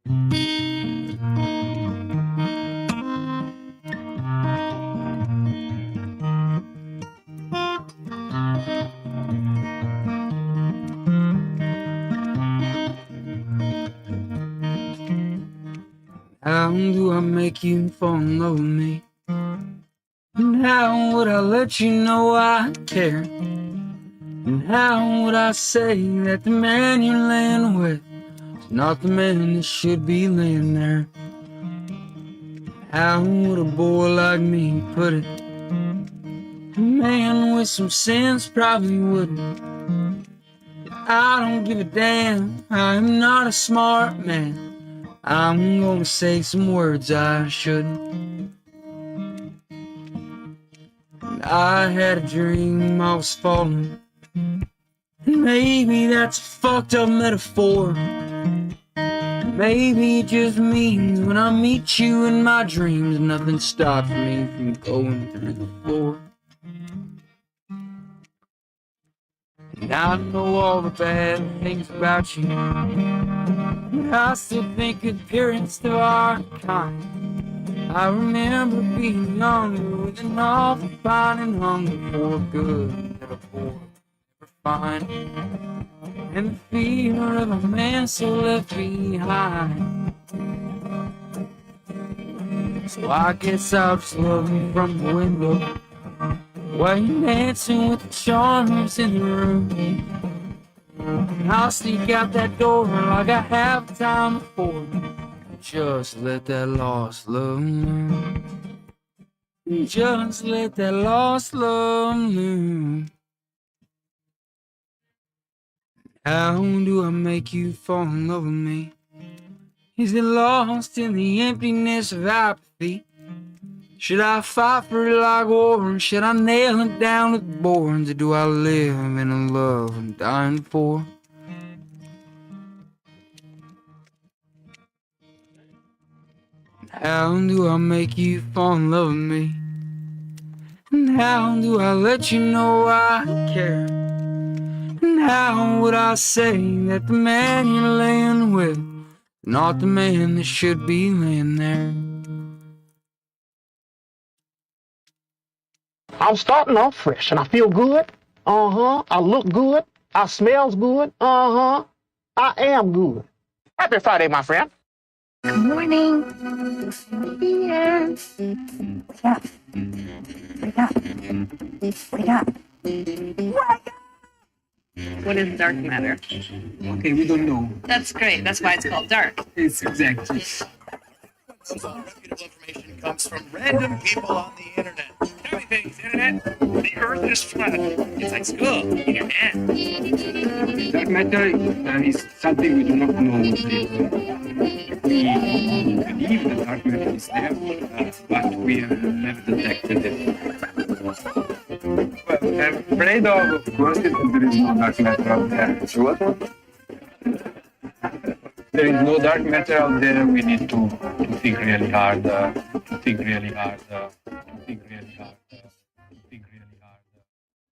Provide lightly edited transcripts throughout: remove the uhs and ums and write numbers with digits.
How do I make you fall in love with me? And how would I let you know I care? And how would I say that the man you're laying with is not the man that should be laying there? How would a boy like me put it? A man with some sense probably wouldn't. I don't give a damn, I'm not a smart man. I'm gonna say some words I shouldn't. And I had a dream I was falling, and maybe that's a fucked up metaphor. Maybe it just means when I meet you in my dreams, nothing stops me from going through the floor. And I know all the bad things about you, but I still think good parents of our kind. I remember being younger with an awful finding hunger for good that a boy never find, and the fear of a man so left behind. So I guess I'll just love you from the window while you're dancing with the charmers in the room. And I'll sneak out that door like I have the time before. Just let that lost love loose. Just let that lost love loose. How do I make you fall in love with me? Is it lost in the emptiness of apathy? Should I fight for it like war, or should I nail it down with boards? Or do I live in a love I'm dying for? How do I make you fall in love with me? And how do I let you know I care? And how would I say that the man you're laying with is not the man that should be laying there? I'm starting off fresh and I feel good. I look good. I smells good. I am good. Happy Friday, my friend. Good morning. Yeah. Wake up. Wake up. Wake up. Wake up. What is dark matter? Okay, we don't know. That's great. That's why it's called dark. It's exactly. Reputable information comes from random people on the internet. Cami thinks, internet, the earth is flat. It's like school in your hand. Dark matter is something we do not know. We believe that dark matter is there, but we have never detected it. Well, I'm afraid of course, that there is no dark matter out there. What? There is no dark matter out there. We need to think really hard.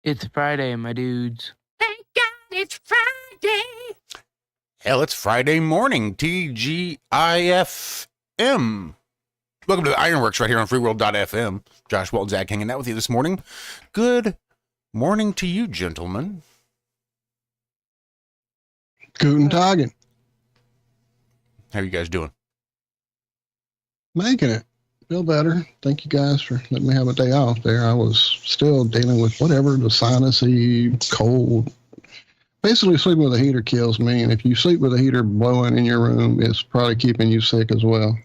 It's Friday, my dudes. Thank God it's Friday. Hell, it's Friday morning. TGIFM. Welcome to the IRONWORX right here on freeworld.fm. Josh, Walt, Zack hanging out with you this morning. Good morning to you, gentlemen. Guten Tag. How are you guys doing? Making it. Feel better. Thank you guys for letting me have a day off there. I was still dealing with whatever, the sinusy, cold. Basically, sleeping with a heater kills me. And if you sleep with a heater blowing in your room, it's probably keeping you sick as well.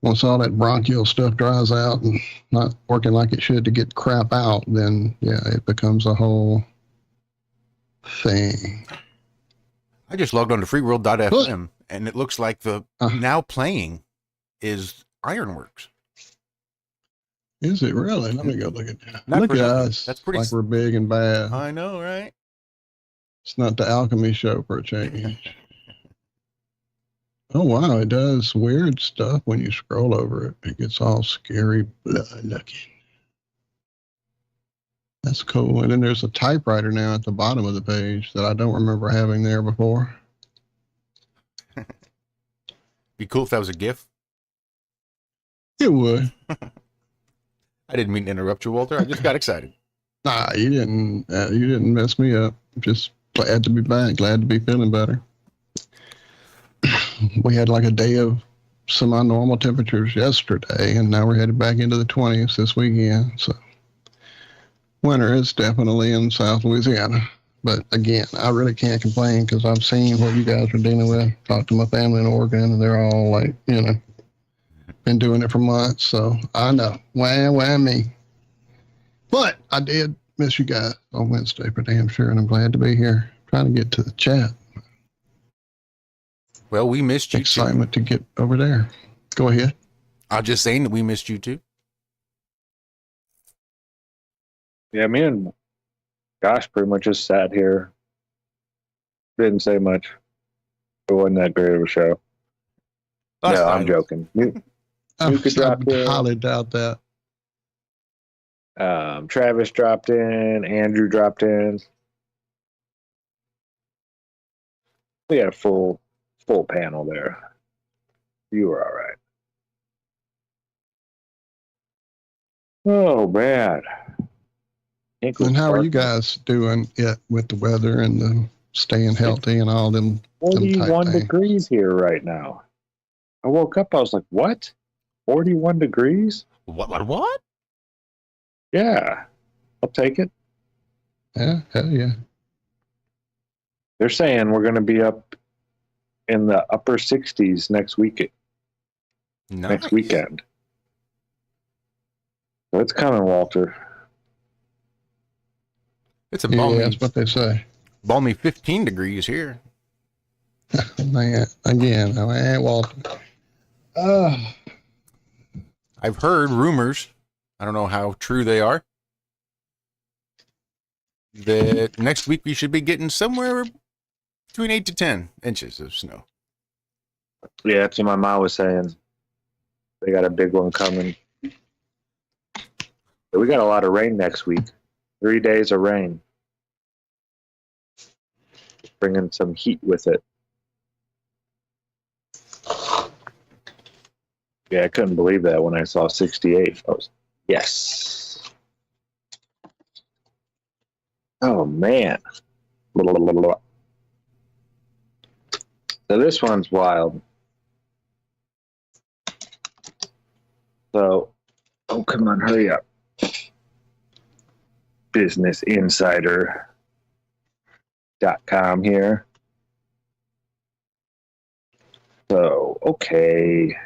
Once all that bronchial stuff dries out and not working like it should to get crap out, then, yeah, it becomes a whole thing. I just logged on to freeworld.fm, and it looks like the now playing is IRONWORX. Is it really? Let me go look at that. Not Look at nothing. us. That's pretty like we're big and bad. I know, right? It's not the alchemy show for a change. Oh, wow. It does weird stuff when you scroll over it. It gets all scary blood looking. That's cool. And then there's a typewriter now at the bottom of the page that I don't remember having there before. Be cool if that was a GIF. It would. I didn't mean to interrupt you, Walter. I just got excited. Nah, you didn't. You didn't mess me up. Just glad to be back. Glad to be feeling better. We had like a day of semi-normal temperatures yesterday, and now we're headed back into the 20s this weekend. So winter is definitely in South Louisiana. But again, I really can't complain because I've seen what you guys are dealing with. Talked to my family in Oregon, and they're all like, been doing it for months. So I know. Why me? But I did miss you guys on Wednesday for damn sure, and I'm glad to be here. Trying to get to the chat. Well, we missed you Excitement to get over there. Go ahead. I'm just saying that we missed you too. Yeah, me and Josh pretty much just sat here. Didn't say much. It wasn't that great of a show. That's No, fine. I'm joking. You I could drop in. highly doubt that. Travis dropped in. Andrew dropped in. We had a full panel there. You were all right. Oh, man. And how are you guys doing it with the weather and the staying healthy and all them? 41 things? degrees here right now. I woke up, I was like, what? 41 degrees? What? Yeah. I'll take it. Yeah, hell yeah. They're saying we're going to be up in the upper 60s next weekend. Next weekend. So it's coming, Walter. It's a Yeah, balmy, that's what they say. balmy 15 degrees here. Man, again, Walter. I've heard rumors, I don't know how true they are, that next week we should be getting somewhere between 8 to 10 inches of snow. Yeah, that's what my mom was saying. They got a big one coming. But we got a lot of rain next week. 3 days of rain. Bringing some heat with it. Yeah, I couldn't believe that when I saw 68. I was, yes. Oh, man. So this one's wild. So, oh, come on, hurry up. BusinessInsider.com here. So, okay.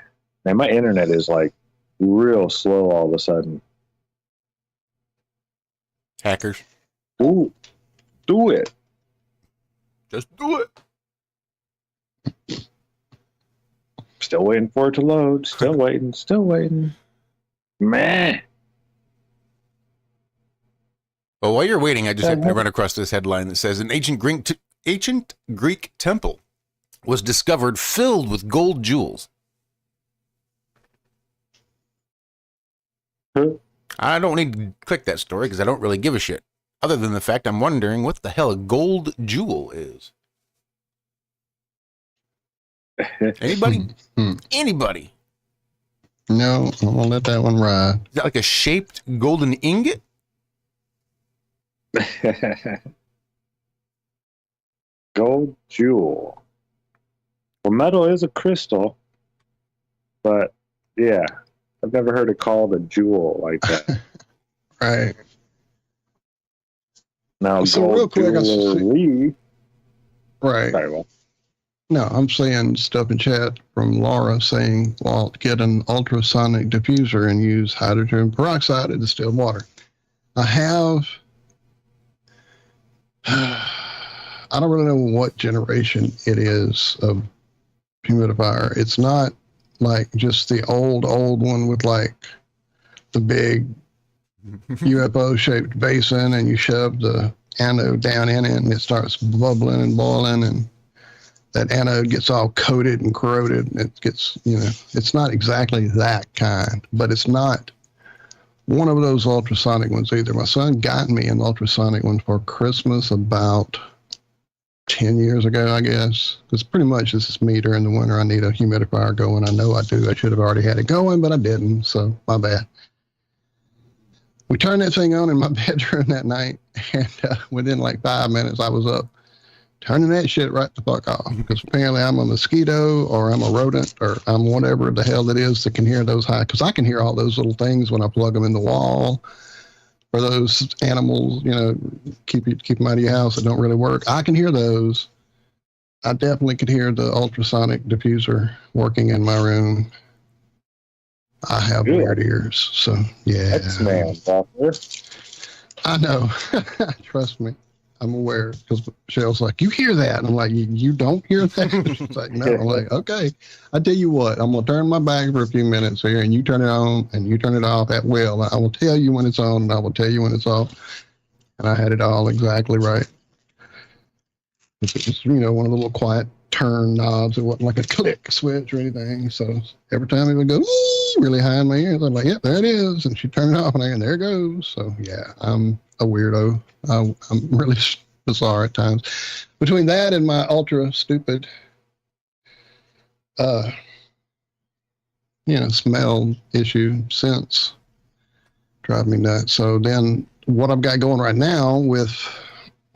Man, my internet is like real slow all of a sudden. Hackers. Ooh, do it. Just do it. Still waiting for it to load. Still waiting. Man. Well, while you're waiting, I just happened to run across this headline that says an ancient Greek temple was discovered filled with gold jewels. I don't need to click that story because I don't really give a shit. Other than the fact I'm wondering what the hell a gold jewel is. Anybody? Anybody? No, I'm gonna let that one ride. Is that like a shaped golden ingot? Gold jewel. Well, metal is a crystal, but yeah, I've never heard it called a jewel like that. Right. Now, So gold real quick, jewelry. Right. Sorry, well, No, I'm seeing stuff in chat from Laura saying, Walt, get an ultrasonic diffuser and use hydrogen peroxide in distilled water. I have, I don't really know what generation it is of humidifier. It's not like just the old one with like the big UFO shaped basin and you shove the anode down in it and it starts bubbling and boiling and that anode gets all coated and corroded and it gets, it's not exactly that kind, but it's not one of those ultrasonic ones either. My son got me an ultrasonic one for Christmas about 10 years ago, I guess. Because pretty much this is me during the winter. I need a humidifier going. I know I do. I should have already had it going, but I didn't. So my bad. We turned that thing on in my bedroom that night, and within like 5 minutes, I was up turning that shit right the fuck off. Because apparently I'm a mosquito, or I'm a rodent, or I'm whatever the hell it is that can hear those high. Because I can hear all those little things when I plug them in the wall. For those animals, you know, keep them out of your house that don't really work. I can hear those. I definitely could hear the ultrasonic diffuser working in my room. I have weird ears, so yeah. X-Man, Doctor. I know. Trust me. I'm aware. Because Michelle's like, you hear that? And I'm like, you don't hear that? She's like, no. I'm like, okay. I tell you what, I'm going to turn my back for a few minutes here, and you turn it on, and you turn it off at will. I will tell you when it's on, and I will tell you when it's off. And I had it all exactly right. It's just, you know, one of the little quiet turn knobs. It wasn't like a click switch or anything. So every time it would go really high in my ears, I'm like, yep, there it is. And she'd turn it off, and there it goes. So yeah, I'm a weirdo. I'm really bizarre at times. Between that and my ultra stupid, smell issue, sense, drive me nuts. So then what I've got going right now with,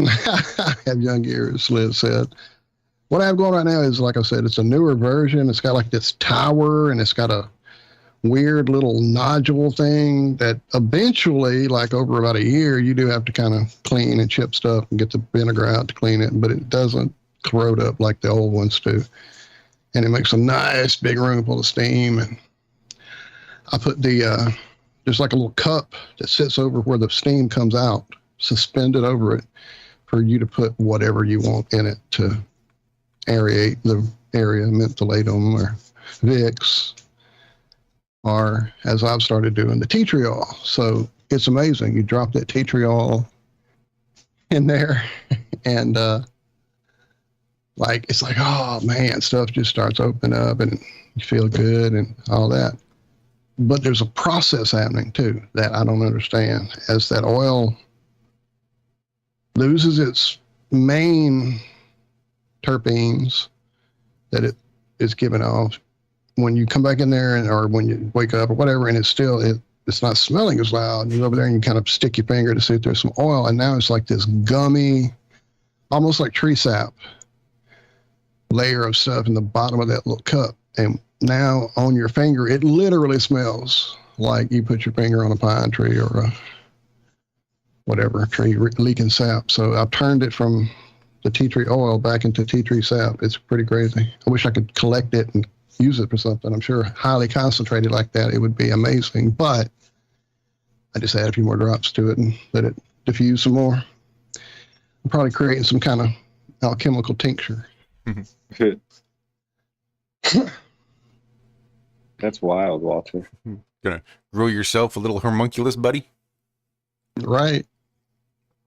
I have young ears, Liz said. What I have going right now is, like I said, it's a newer version. It's got like this tower, and it's got a weird little nodule thing that eventually, like over about a year, you do have to kind of clean and chip stuff and get the vinegar out to clean it, but it doesn't corrode up like the old ones do. And it makes a nice big room full of steam. And I put there's like a little cup that sits over where the steam comes out, suspended over it, for you to put whatever you want in it to aerate the area, mentholatum or Vicks, or as I've started doing, the tea tree oil. So it's amazing. You drop that tea tree oil in there, and it's like, oh man, stuff just starts opening up, and you feel good and all that. But there's a process happening too that I don't understand. As that oil loses its main terpenes that it is giving off, when you come back in there, or when you wake up or whatever, and it's not smelling as loud, you go over there and you kind of stick your finger to see if there's some oil, and now it's like this gummy, almost like tree sap layer of stuff in the bottom of that little cup. And now on your finger, it literally smells like you put your finger on a pine tree or a whatever tree leaking sap. So I've turned it from the tea tree oil back into tea tree sap. It's pretty crazy. I wish I could collect it and use it for something. I'm sure highly concentrated like that, it would be amazing. But I just add a few more drops to it and let it diffuse some more. I'm probably creating some kind of alchemical tincture. That's wild, Walter. Gonna grow yourself a little homunculus, buddy? Right.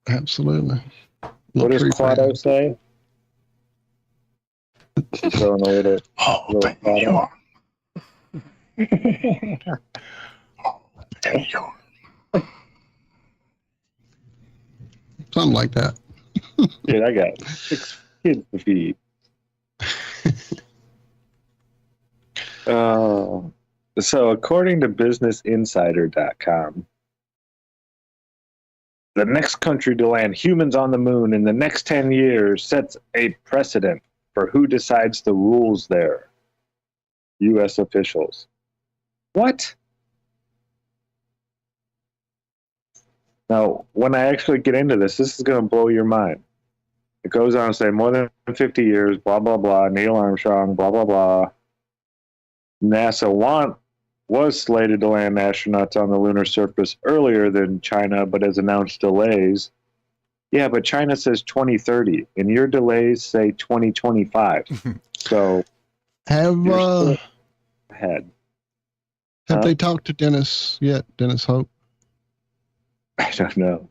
Absolutely. What does Quado say? Throwing a little, Quado. Something like that. Dude, I got 6 kids to feed. So according to businessinsider.com, the next country to land humans on the moon in the next 10 years sets a precedent for who decides the rules there. U.S. officials. What? Now, when I actually get into this is going to blow your mind. It goes on to say more than 50 years, blah, blah, blah, Neil Armstrong, blah, blah, blah. NASA was slated to land astronauts on the lunar surface earlier than China, but has announced delays. Yeah, but China says 2030, and your delays say 2025. So Have ahead. Have they talked to Dennis yet? Dennis Hope? I don't know.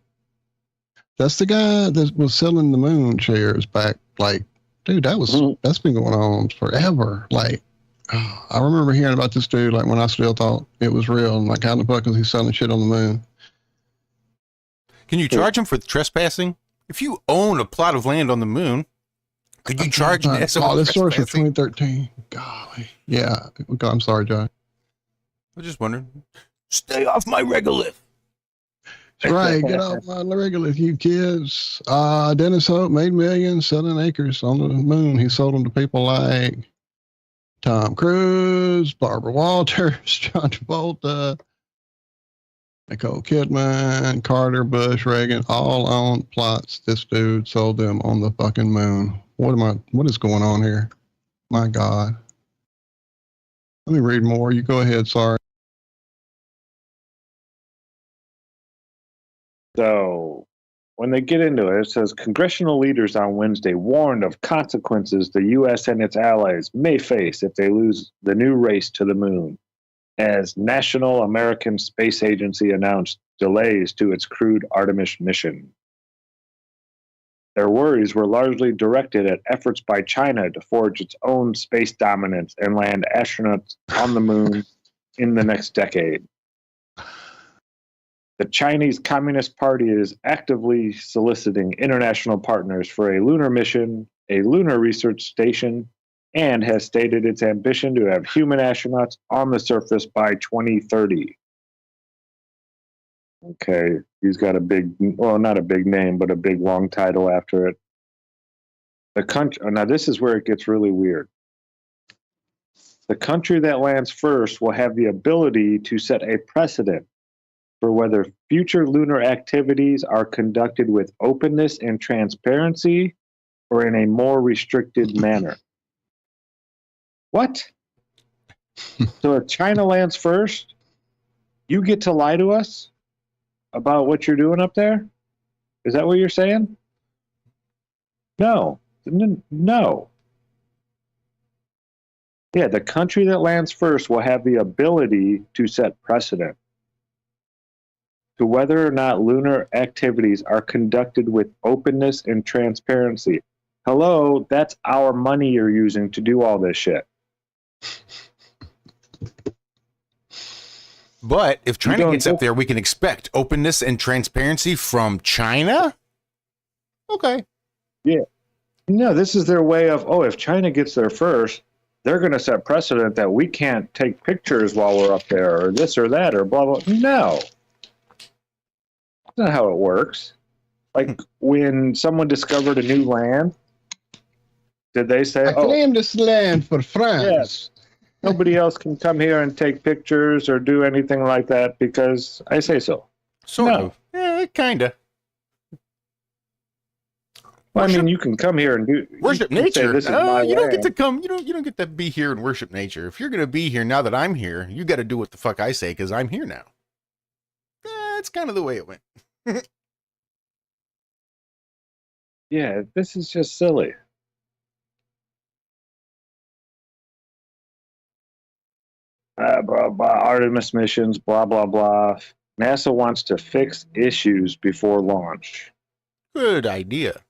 That's the guy that was selling the moon shares back. Like, dude, that's been going on forever. Like, I remember hearing about this dude, like, when I still thought it was real. And like, how the fuck is he selling shit on the moon? Can you charge him for trespassing? If you own a plot of land on the moon, Could you charge NASA? Oh, this story's from trespassing? 2013. Golly. Yeah. Okay, I'm sorry, John. I was just wondering. Stay off my regolith. That's right. Get off my regular, you kids. Dennis Hope made millions selling acres on the moon. He sold them to people like Tom Cruise, Barbara Walters, John Travolta, Nicole Kidman, Carter, Bush, Reagan, all on plots. This dude sold them on the fucking moon. What is going on here? My God. Let me read more. You go ahead. Sorry. So when they get into it, it says congressional leaders on Wednesday warned of consequences the U.S. and its allies may face if they lose the new race to the moon, as National American Space Agency announced delays to its crewed Artemis mission. Their worries were largely directed at efforts by China to forge its own space dominance and land astronauts on the moon in the next decade. The Chinese Communist Party is actively soliciting international partners for a lunar mission, a lunar research station, and has stated its ambition to have human astronauts on the surface by 2030. Okay, he's got a big, well, not a big name, but a big long title after it. The country, now this is where it gets really weird. The country that lands first will have the ability to set a precedent for whether future lunar activities are conducted with openness and transparency or in a more restricted manner. What? So if China lands first, you get to lie to us about what you're doing up there? Is that what you're saying? No. No. Yeah, the country that lands first will have the ability to set precedent to whether or not lunar activities are conducted with openness and transparency. Hello, that's our money you're using to do all this shit. But if China gets up there, we can expect openness and transparency from China? Okay. Yeah. No, this is their way of, if China gets there first, they're going to set precedent that we can't take pictures while we're up there or this or that or blah, blah. No. That's not how it works. Like when someone discovered a new land, did they say, I claim this land for France. Yes. Nobody else can come here and take pictures or do anything like that because I say so. Sort of. Yeah, kind of. Well, I mean, you can come here and do worship you can say, nature. This is my You don't get land. to come. You don't get to be here and worship nature. If you're going to be here now that I'm here, you got to do what the fuck I say because I'm here now. That's kind of the way it went. Yeah, this is just silly. Blah, blah, Artemis missions, blah, blah, blah. NASA wants to fix issues before launch. Good idea.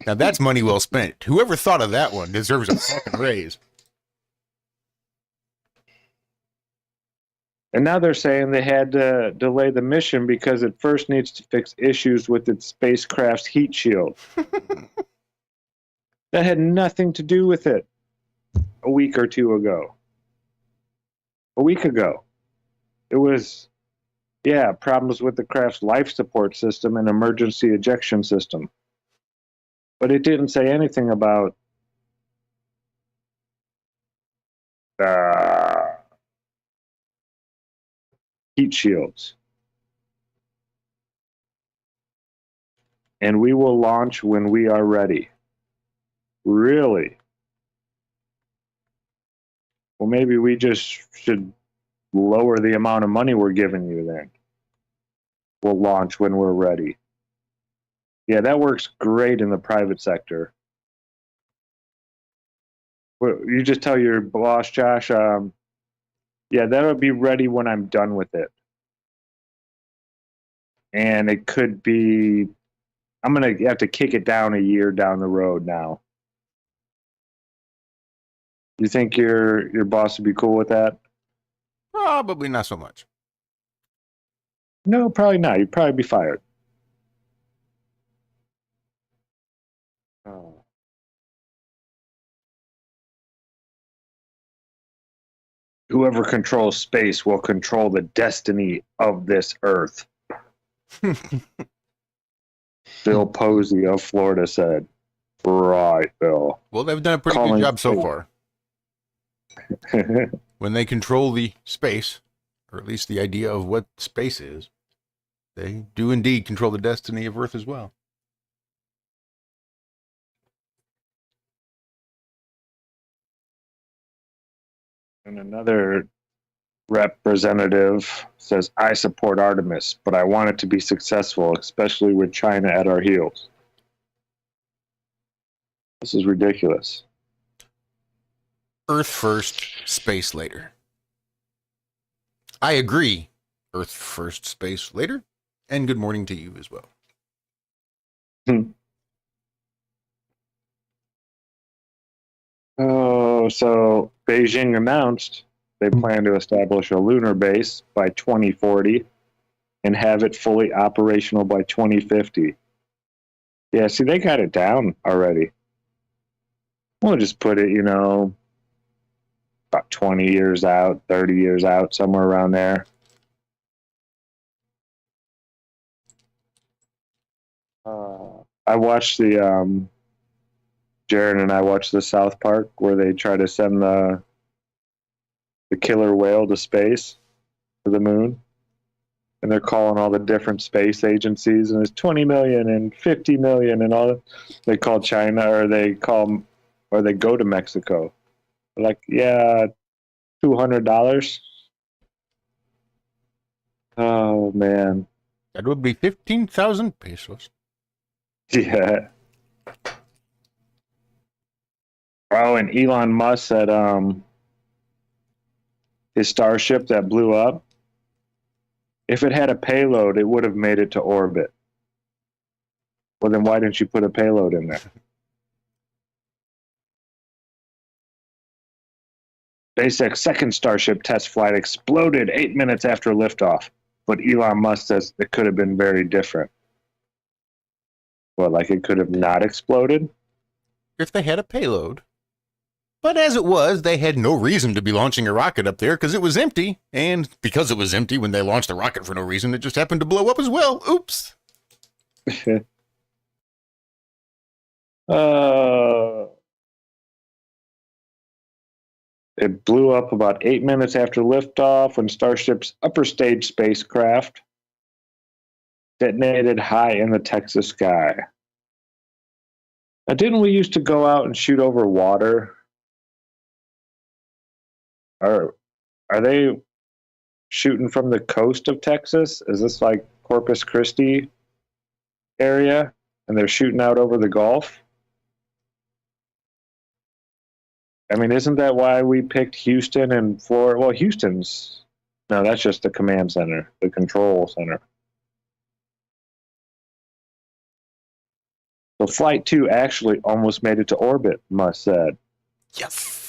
Now that's money well spent. Whoever thought of that one deserves a fucking raise. And now they're saying they had to delay the mission because it first needs to fix issues with its spacecraft's heat shield. That had nothing to do with it a week or two ago. A week ago. It was, problems with the craft's life support system and emergency ejection system. But it didn't say anything about heat shields. And we will launch when we are ready. Really? Well, maybe we just should lower the amount of money we're giving you then. We'll launch when we're ready. Yeah, that works great in the private sector. Well, you just tell your boss, Josh, that'll be ready when I'm done with it. And it could be, I'm going to have to kick it down a year down the road now. You think your boss would be cool with that? Probably not so much. No, probably not. You'd probably be fired. Whoever controls space will control the destiny of this Earth. Bill Posey of Florida said. Right, Bill. Well, they've done a pretty Calling good job so space. far. When they control the space, or at least the idea of what space is, they do indeed control the destiny of Earth as well. And another representative says, I support Artemis, but I want it to be successful, especially with China at our heels. This is ridiculous. Earth first, space later. I agree. Earth first, space later. And good morning to you as well. Oh, so Beijing announced they plan to establish a lunar base by 2040 and have it fully operational by 2050. Yeah, see, they got it down already. We'll just put it, about 20 years out, 30 years out, somewhere around there. I watched Jared and I watched the South Park where they try to send the killer whale to space, to the moon. And they're calling all the different space agencies, and it's 20 million and 50 million and all that. They call China, or they go to Mexico. They're like, yeah, $200. Oh, man. That would be 15,000 pesos. Yeah. Oh, and Elon Musk said his Starship that blew up, if it had a payload, it would have made it to orbit. Well, then why didn't you put a payload in there? SpaceX's second Starship test flight exploded 8 minutes after liftoff, but Elon Musk says it could have been very different. Well, like it could have not exploded? If they had a payload. But as it was, they had no reason to be launching a rocket up there because it was empty. And because it was empty when they launched the rocket for no reason, it just happened to blow up as well. Oops. It blew up about 8 minutes after liftoff when Starship's upper stage spacecraft detonated high in the Texas sky. Now, didn't we used to go out and shoot over water? Are they shooting from the coast of Texas? Is this like Corpus Christi area? And they're shooting out over the Gulf? I mean, isn't that why we picked Houston and Florida? Well, no, that's just the command center, the control center. So Flight 2 actually almost made it to orbit, Musk said. Yes.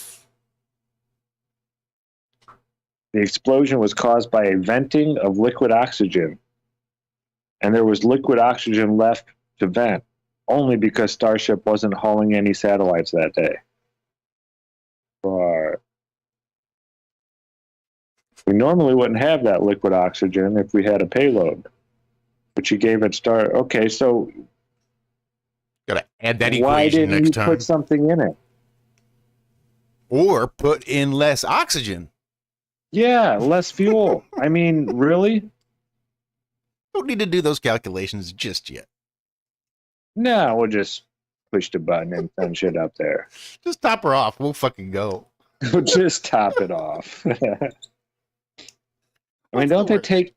The explosion was caused by a venting of liquid oxygen. And there was liquid oxygen left to vent, only because Starship wasn't hauling any satellites that day. We normally wouldn't have that liquid oxygen if we had a payload. But you gave it Okay, so Gotta add that why equation didn't next you time. put something in it? Or put in less oxygen. Yeah, less fuel. I mean, really? Don't need to do those calculations just yet. No, we'll just push the button and send shit up there. Just top her off. We'll fucking go. We'll just top it off. I mean, don't they take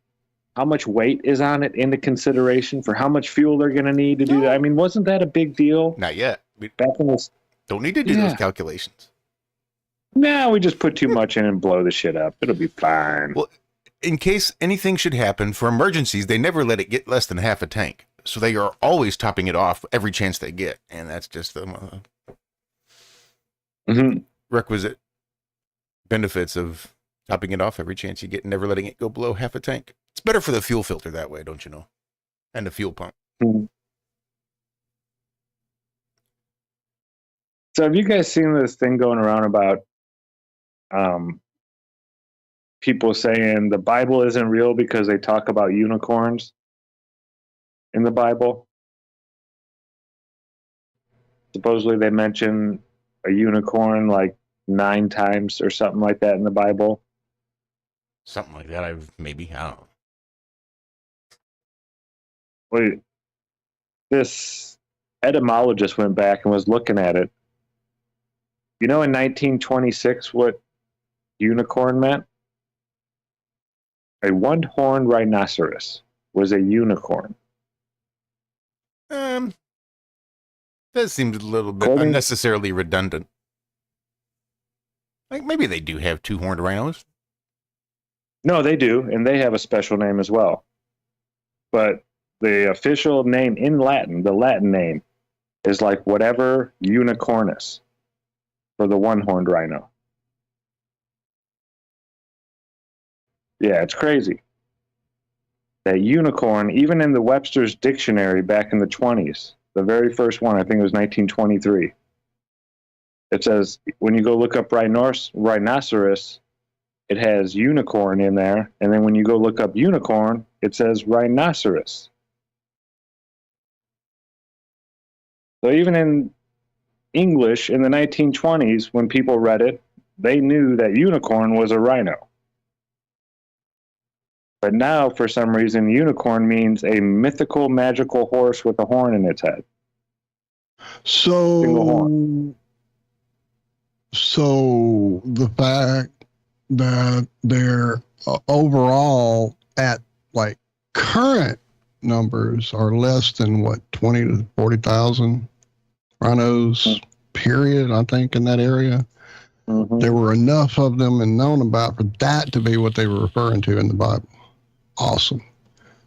how much weight is on it into consideration for how much fuel they're going to need to do that? I mean, wasn't that a big deal? Not yet. We Back in this. don't need to do those calculations. No, we just put too much in and blow the shit up. It'll be fine. Well, in case anything should happen, for emergencies, they never let it get less than half a tank. So they are always topping it off every chance they get. And that's just the requisite benefits of topping it off every chance you get and never letting it go below half a tank. It's better for the fuel filter that way, don't you know? And the fuel pump. So have you guys seen this thing going around about people saying the Bible isn't real because they talk about unicorns in the Bible. Supposedly they mention a unicorn like 9 times or something like that in the Bible. Something like that. I don't know. Wait, this etymologist went back and was looking at it. You know, in 1926, what unicorn meant? A one-horned rhinoceros was a unicorn. That seems a little bit According- unnecessarily redundant. Like maybe they do have 2-horned rhinos. No, they do, and they have a special name as well. But the official name in Latin, the Latin name, is like whatever unicornus for the one-horned rhino. Yeah, it's crazy. That unicorn, even in the Webster's dictionary back in the 20s, the very first one, I think it was 1923, it says when you go look up rhinoceros, it has unicorn in there, and then when you go look up unicorn, it says rhinoceros. So even in English in the 1920s, when people read it, they knew that unicorn was a rhino. But now, for some reason, unicorn means a mythical, magical horse with a horn in its head. Single horn. So the fact that they're overall at like current numbers are less than what 20 to 40,000 rhinos, period. I think in that area, there were enough of them and known about for that to be what they were referring to in the Bible. Awesome.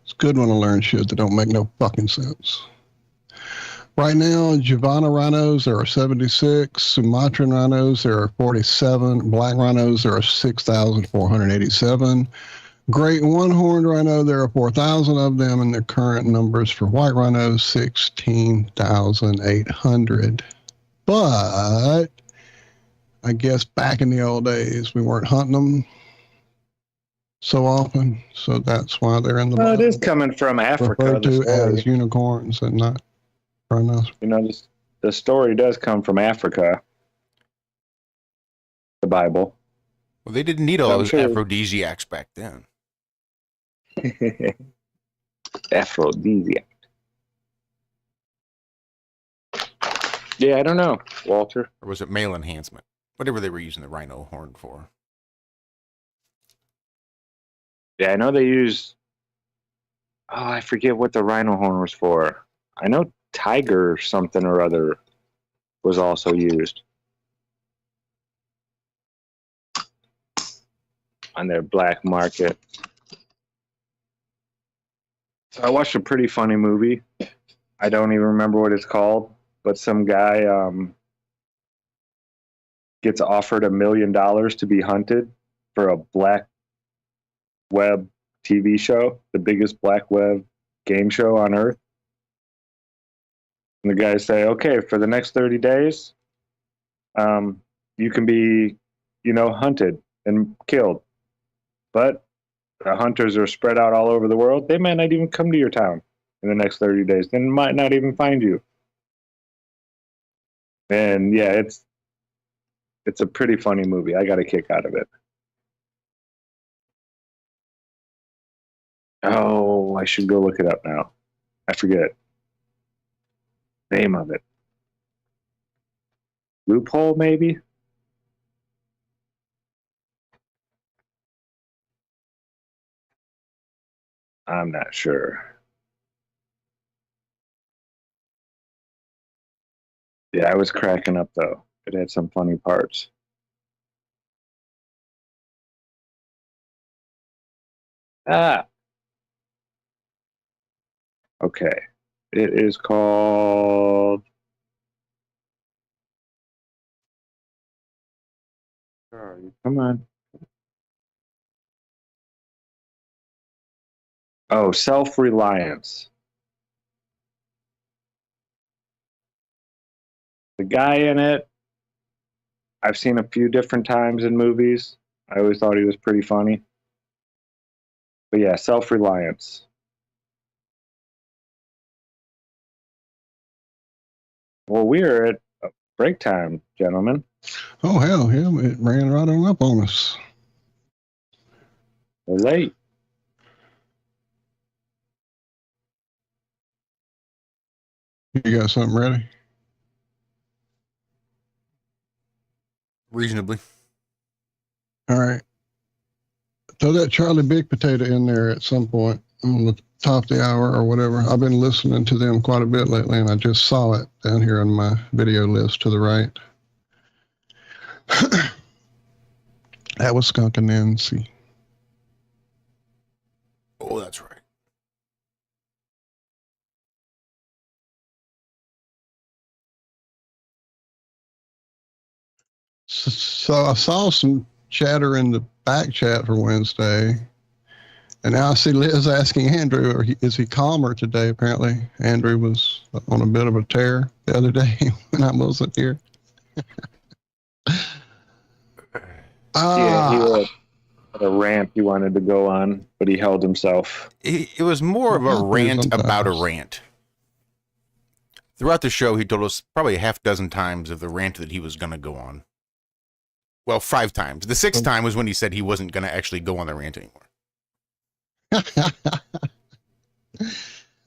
It's good when I learn shit that don't make no fucking sense. Right now, Javana rhinos, there are 76. Sumatran rhinos, there are 47. Black rhinos, there are 6,487. Great one-horned rhino, there are 4,000 of them, and the current numbers for white rhinos, 16,800. But I guess back in the old days, we weren't hunting them so often, so that's why they're in the Well, it Bible, is coming from Africa. referred The to story. as unicorns and not rhinos. You know, the story does come from Africa. The Bible. Well, they didn't need all I'm those sure. aphrodisiacs back then. Aphrodisiac. Yeah, I don't know, Walter. Or was it male enhancement? Whatever they were using the rhino horn for. Yeah, I know they use. Oh, I forget what the rhino horn was for. I know tiger something or other was also used on their black market. So I watched a pretty funny movie. I don't even remember what it's called, but some guy gets offered $1 million to be hunted for a black web TV show, the biggest black web game show on earth. And the guys say, okay, for the next 30 days, you can be, hunted and killed. But the hunters are spread out all over the world. They might not even come to your town in the next 30 days. They might not even find you. And yeah, it's a pretty funny movie. I got a kick out of it. Oh, I should go look it up now. I forget. Name of it. Loophole, maybe? I'm not sure. Yeah, I was cracking up, though. It had some funny parts. Ah! Okay. It is called... Come on. Oh, Self-Reliance. The guy in it, I've seen a few different times in movies. I always thought he was pretty funny. But yeah, self-reliance. Well, we are at break time, gentlemen. Oh, hell, yeah. It ran right on up on us. We're late. You got something ready? Reasonably. All right. Throw that Charlie Big Potato in there at some point on the top of the hour or whatever. I've been listening to them quite a bit lately, and I just saw it down here on my video list to the right. That was Skunk and Nancy. Oh, that's right. So I saw some chatter in the back chat for Wednesday, and now I see Liz asking Andrew, is he calmer today? Apparently, Andrew was on a bit of a tear the other day when I wasn't here. Yeah, he had a rant he wanted to go on, but he held himself. It was more of a rant sometimes. about a rant. Throughout the show, he told us probably a half dozen times of the rant that he was going to go on. Well, 5 times. The 6th time was when he said he wasn't going to actually go on the rant anymore.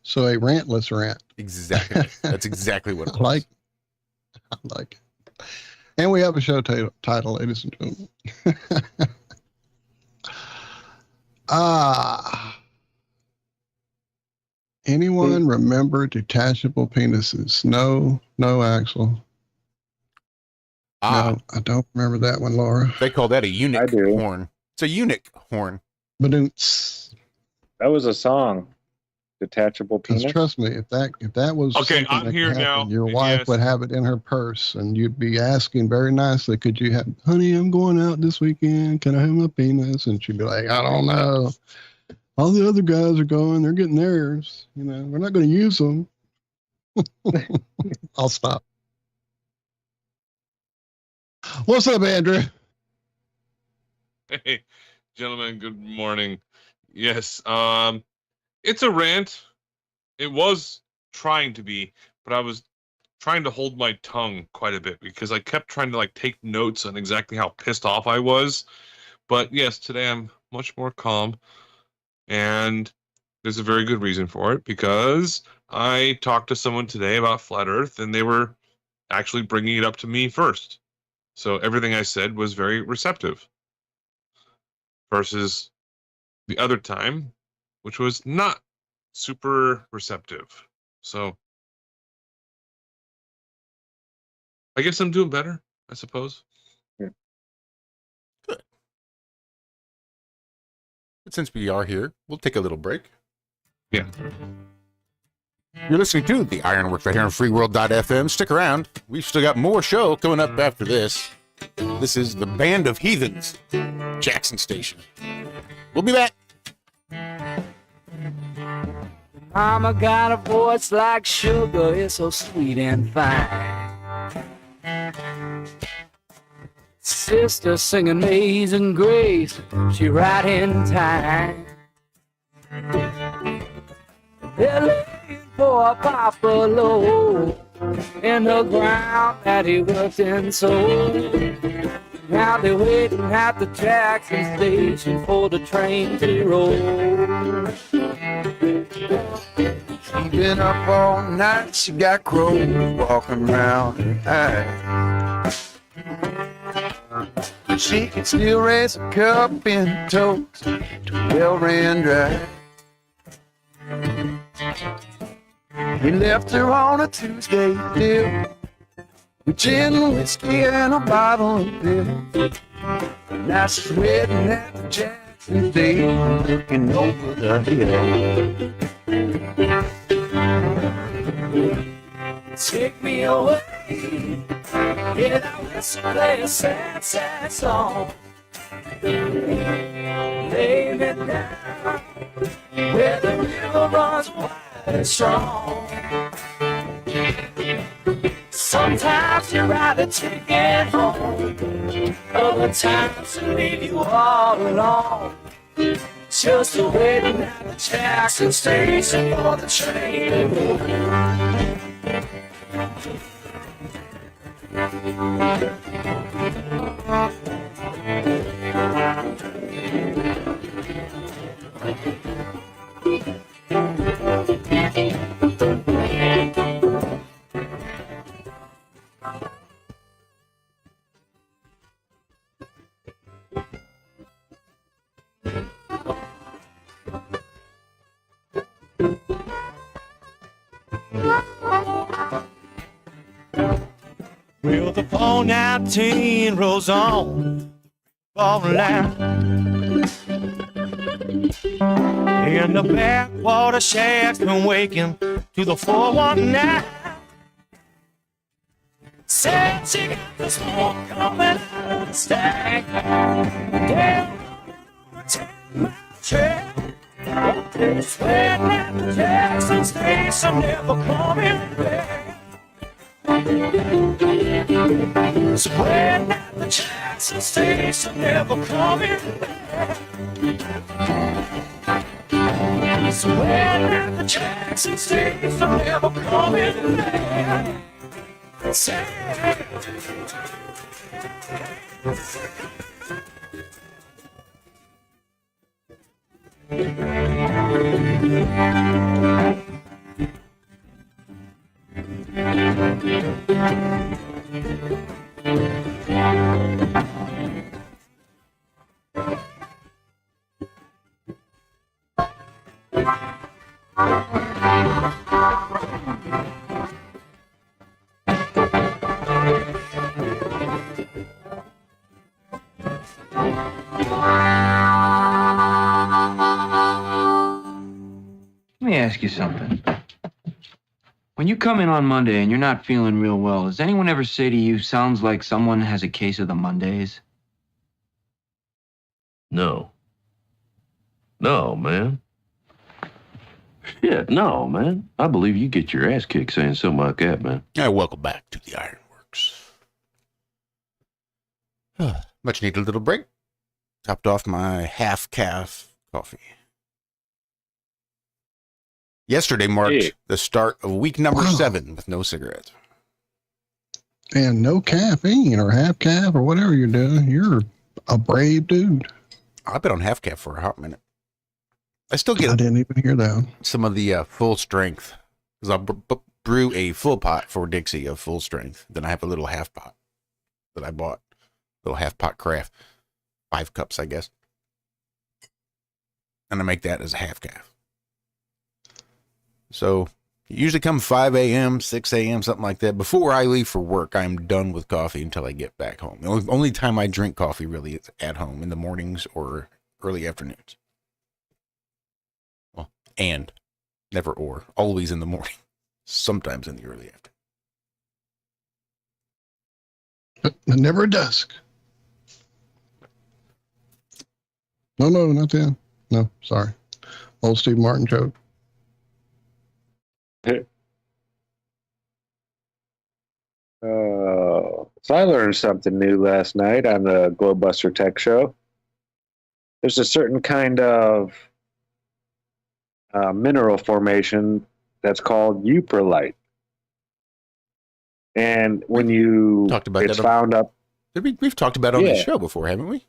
So a rantless rant. Exactly. That's exactly what it was. I like it. And we have a show title, ladies and gentlemen. Anyone remember detachable penises? No, Axel. No, I don't remember that one, Laura. They call that a eunuch I do. horn. It's a eunuch horn. Badoots. That was a song. Detachable Because penis. trust me, if that was Okay, something I'm that here could happen, now. your wife Yes. would have it in her purse, and you'd be asking very nicely, "Could you have, honey? I'm going out this weekend. Can I have my penis?" And she'd be like, "I don't know. All the other guys are going. They're getting theirs. You know, we're not going to use them." I'll stop. What's up, Andrew? Hey, gentlemen, good morning. Yes, it's a rant. It was trying to be, but I was trying to hold my tongue quite a bit because I kept trying to take notes on exactly how pissed off I was. But yes, today I'm much more calm, and there's a very good reason for it because I talked to someone today about flat Earth, and they were actually bringing it up to me first. So everything I said was very receptive versus the other time, which was not super receptive. So I guess I'm doing better, I suppose. But since we are here, we'll take a little break. Yeah. You're listening to the Ironworks right here on freeworld.fm. Stick around. We've still got more show coming up after this. This is the Band of Heathens, Jackson Station. We'll be back. Mama got a voice like sugar, it's so sweet and fine. Sister sing Amazing Grace, she right in time. They're looking for a buffalo in the ground that he worked and sold. Now they're waiting at the Jackson Station for the train to roll. She's been up all night, she got crows walking around her eyes. But she can still raise a cup in toast to well ran dry. He left her on a Tuesday deal with gin, whiskey, and a bottle of beer. Now she's waiting at the Jackson Station, looking over the hill. Take me away, yeah, I whistle play a sad, sad song. Lay me down where the river runs wide and strong. Sometimes you write a ticket home. Other times to leave you all alone. Just waiting at the Jackson station for the train. Well, the 419 rolls on, falling out. In the backwater shacks, been waking to the 419. Said she got the smoke coming out of the stack. Down on a 10-mile track. Sweating at the Jackson station, never coming back. Sweating at the Jackson station, never coming back. Sweating at the Jackson station, never coming back. Let me ask you something. When you come in on Monday and you're not feeling real well, does anyone ever say to you, sounds like someone has a case of the Mondays? No. No, man. Shit, no, man. I believe you get your ass kicked saying something like that, man. Welcome back to the IRONWORX. Much needed little break. Topped off my half-calf coffee. Yesterday marked the start of week number 7 with no cigarettes. And no caffeine or half calf or whatever you're doing. You're a brave dude. I've been on half calf for a hot minute. I still get I didn't even hear that. some of the full strength because I'll brew a full pot for Dixie of full strength. Then I have a little half pot that I bought, little half pot craft, 5 cups, I guess. And I make that as a half calf. So usually come 5 a.m., 6 a.m., something like that. Before I leave for work, I'm done with coffee until I get back home. The only time I drink coffee really is at home in the mornings or early afternoons. Well, and never or, always in the morning, sometimes in the early afternoon. Never dusk. No, not that. No, sorry. Old Steve Martin joke. So I learned something new last night on the Globebuster Tech Show. There's a certain kind of mineral formation that's called euperlite. And when you talked about it's that found up, we've talked about it on the show before, haven't we?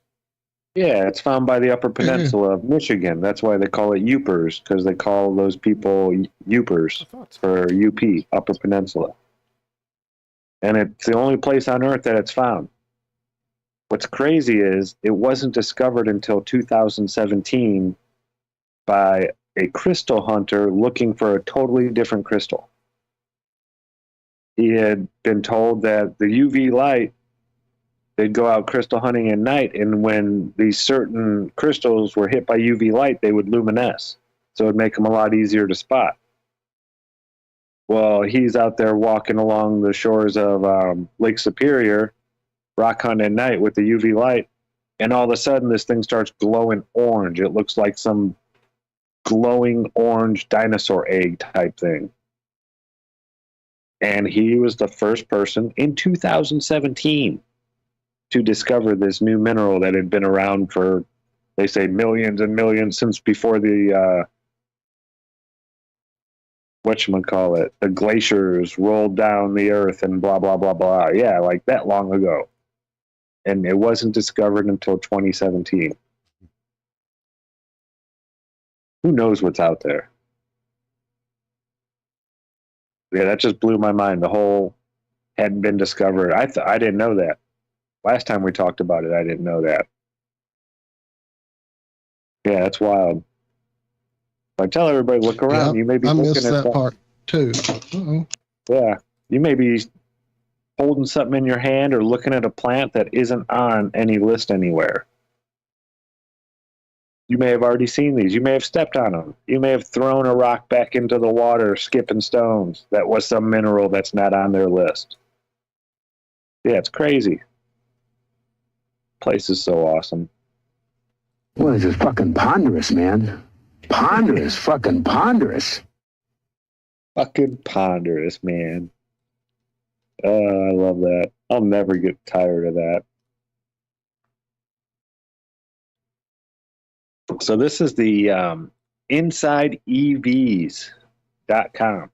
Yeah, it's found by the Upper Peninsula of Michigan. That's why they call it Upers, because they call those people Upers for UP, Upper Peninsula. And it's the only place on Earth that it's found. What's crazy is it wasn't discovered until 2017 by a crystal hunter looking for a totally different crystal. He had been told that the UV light, they'd go out crystal hunting at night, and when these certain crystals were hit by UV light, they would luminesce. So it would make them a lot easier to spot. Well, he's out there walking along the shores of Lake Superior, rock hunting at night with the UV light, and all of a sudden this thing starts glowing orange. It looks like some glowing orange dinosaur egg type thing. And he was the first person in 2017 to discover this new mineral that had been around for, they say, millions and millions since before the whatchamacallit, the glaciers rolled down the earth and blah, blah, blah, blah. Yeah, like that long ago. And it wasn't discovered until 2017. Who knows what's out there? Yeah, that just blew my mind. The whole hadn't been discovered. I didn't know that. Last time we talked about it, I didn't know that. Yeah, that's wild. I tell everybody, look around. Yeah, you may be I looking missed at that part too. Uh-oh. Yeah, you may be holding something in your hand or looking at a plant that isn't on any list anywhere. You may have already seen these. You may have stepped on them. You may have thrown a rock back into the water, skipping stones. That was some mineral that's not on their list. Yeah, it's crazy. Place is so awesome. Well, this is fucking ponderous, man. Ponderous, fucking ponderous. Fucking ponderous, man. Oh, I love that. I'll never get tired of that. So this is the InsideEVs.com.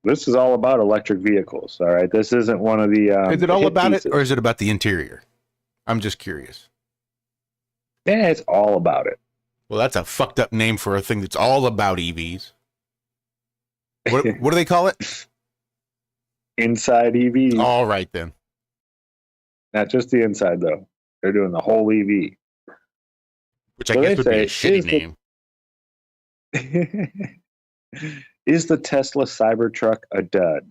This is all about electric vehicles, all right? This isn't one of the... is it all about pieces. it, or is it about the interior? I'm just curious. Yeah, it's all about it. Well, that's a fucked up name for a thing that's all about EVs. What do they call it? Inside EVs. All right, then. Not just the inside, though. They're doing the whole EV. Which I guess would be a shitty name. Is the Tesla Cybertruck a dud?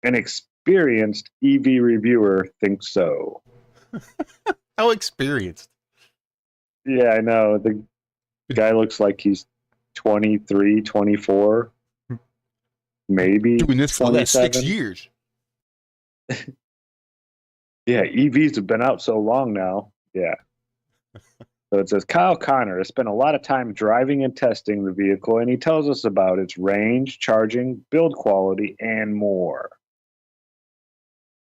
An experienced EV reviewer thinks so. How experienced? Yeah, I know. The guy looks like he's 23, 24. Maybe. Doing this for the last 6 years. Yeah, EVs have been out so long now. Yeah. So it says, Kyle Connor has spent a lot of time driving and testing the vehicle, and he tells us about its range, charging, build quality, and more.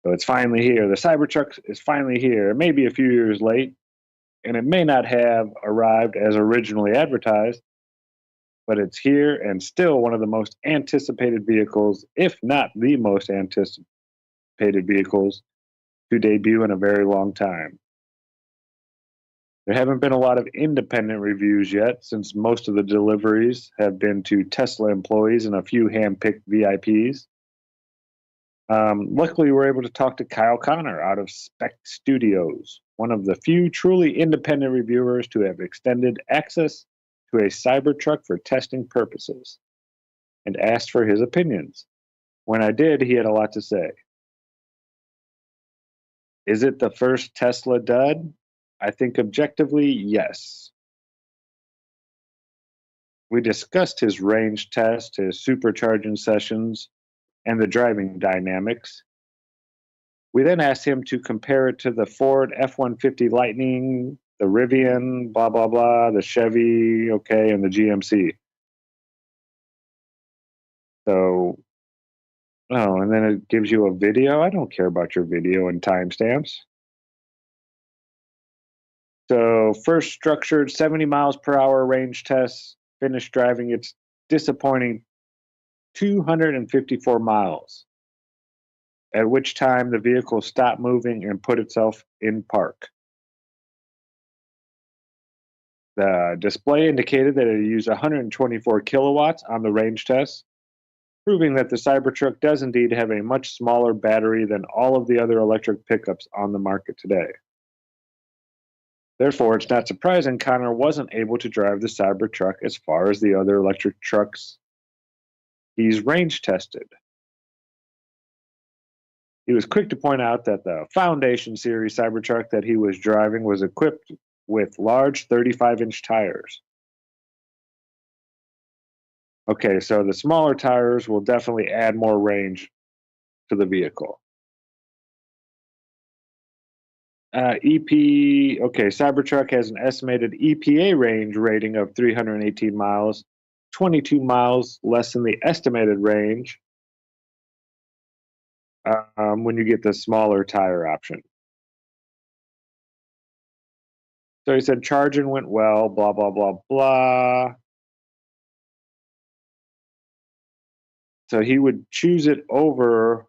So it's finally here. The Cybertruck is finally here. It may be a few years late, and it may not have arrived as originally advertised, but it's here and still one of the most anticipated vehicles, if not the most anticipated vehicles, to debut in a very long time. There haven't been a lot of independent reviews yet, since most of the deliveries have been to Tesla employees and a few hand-picked VIPs. Luckily, we're able to talk to Kyle Connor out of Spec Studios, one of the few truly independent reviewers to have extended access to a Cybertruck for testing purposes, and asked for his opinions. When I did, he had a lot to say. Is it the first Tesla dud? I think objectively, yes. We discussed his range test, his supercharging sessions, and the driving dynamics. We then asked him to compare it to the Ford F-150 Lightning, the Rivian, blah, blah, blah, the Chevy, okay, and the GMC. So, oh, and then it gives you a video. I don't care about your video and timestamps. So first structured 70 miles per hour range test, finished driving its disappointing 254 miles, at which time the vehicle stopped moving and put itself in park. The display indicated that it used 124 kilowatts on the range test, proving that the Cybertruck does indeed have a much smaller battery than all of the other electric pickups on the market today. Therefore, it's not surprising Connor wasn't able to drive the Cybertruck as far as the other electric trucks he's range tested. He was quick to point out that the Foundation Series Cybertruck that he was driving was equipped with large 35-inch tires. Okay, so the smaller tires will definitely add more range to the vehicle. Cybertruck has an estimated EPA range rating of 318 miles, 22 miles less than the estimated range when you get the smaller tire option. So he said charging went well, blah, blah, blah, blah. So he would choose it over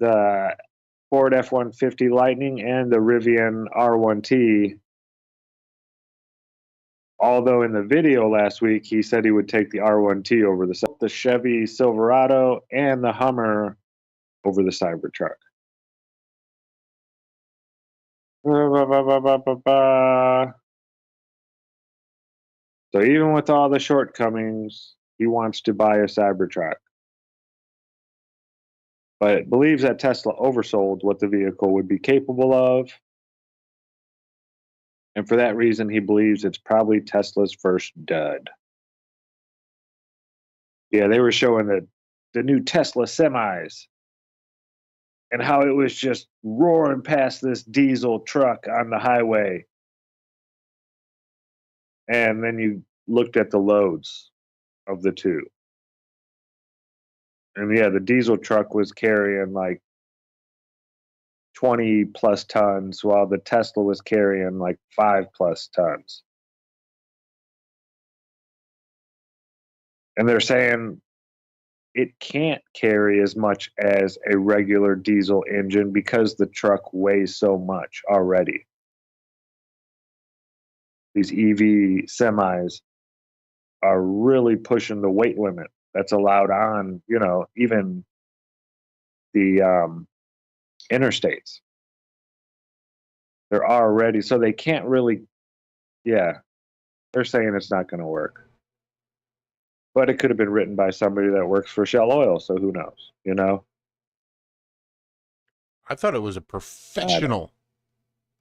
the Ford F-150 Lightning and the Rivian R1T. Although in the video last week, he said he would take the R1T over the Chevy Silverado and the Hummer over the Cybertruck. So even with all the shortcomings, he wants to buy a Cybertruck. But believes that Tesla oversold what the vehicle would be capable of. And for that reason, he believes it's probably Tesla's first dud. Yeah, they were showing the new Tesla semis and how it was just roaring past this diesel truck on the highway. And then you looked at the loads of the two. And yeah, the diesel truck was carrying like 20 plus tons, while the Tesla was carrying like 5 plus tons. And they're saying it can't carry as much as a regular diesel engine because the truck weighs so much already. These EV semis are really pushing the weight limit that's allowed on, even the interstates. They're already, so they can't really, they're saying it's not going to work. But it could have been written by somebody that works for Shell Oil, so who knows, I thought it was a professional,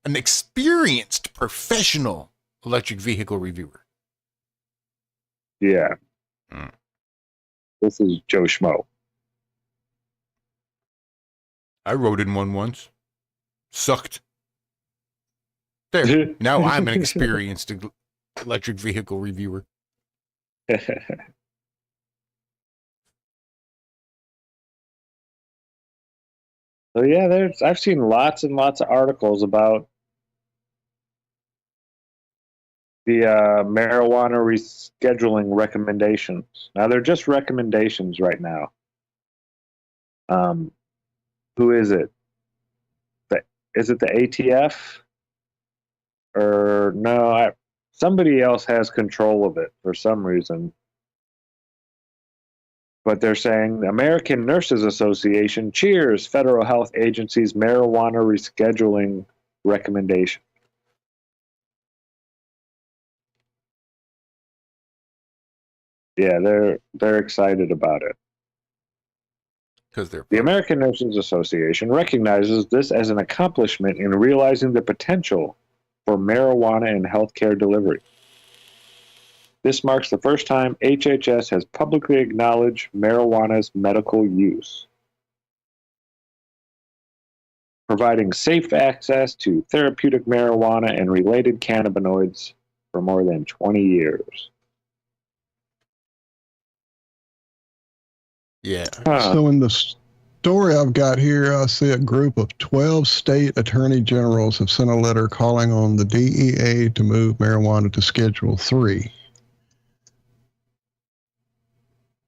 an experienced professional electric vehicle reviewer. Yeah. This is Joe Schmo. I rode in one once. Sucked. There. Now I'm an experienced electric vehicle reviewer. So yeah, I've seen lots and lots of articles about the marijuana rescheduling recommendations. Now they're just recommendations right now. Who is it? Is it the ATF? Or no, somebody else has control of it for some reason. But they're saying the American Nurses Association cheers federal health agency's marijuana rescheduling recommendation. Yeah, they're excited about it. Because the American Nurses Association recognizes this as an accomplishment in realizing the potential for marijuana in healthcare delivery. This marks the first time HHS has publicly acknowledged marijuana's medical use, providing safe access to therapeutic marijuana and related cannabinoids for more than 20 years. Yeah. So in the story I've got here, I see a group of 12 state attorney generals have sent a letter calling on the DEA to move marijuana to Schedule 3.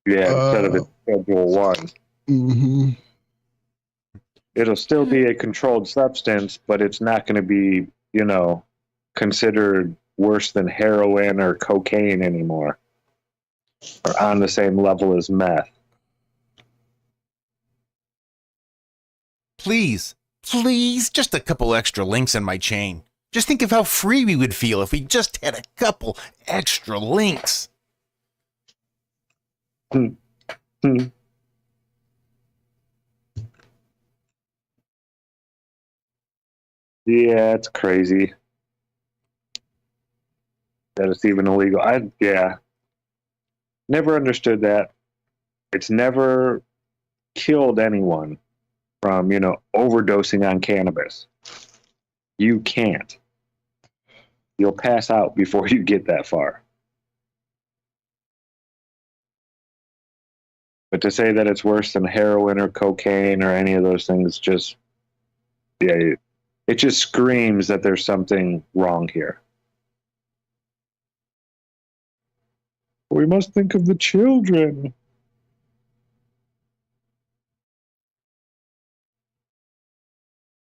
Yeah, instead of Schedule 1. Mm-hmm. It'll still be a controlled substance, but it's not going to be, considered worse than heroin or cocaine anymore, or on the same level as meth. Please, just a couple extra links in my chain. Just think of how free we would feel if we just had a couple extra links. Yeah, it's crazy that it's even illegal. Never understood that. It's never killed anyone from, overdosing on cannabis. You can't. You'll pass out before you get that far. But to say that it's worse than heroin or cocaine or any of those things, just, yeah, it just screams that there's something wrong here. We must think of the children.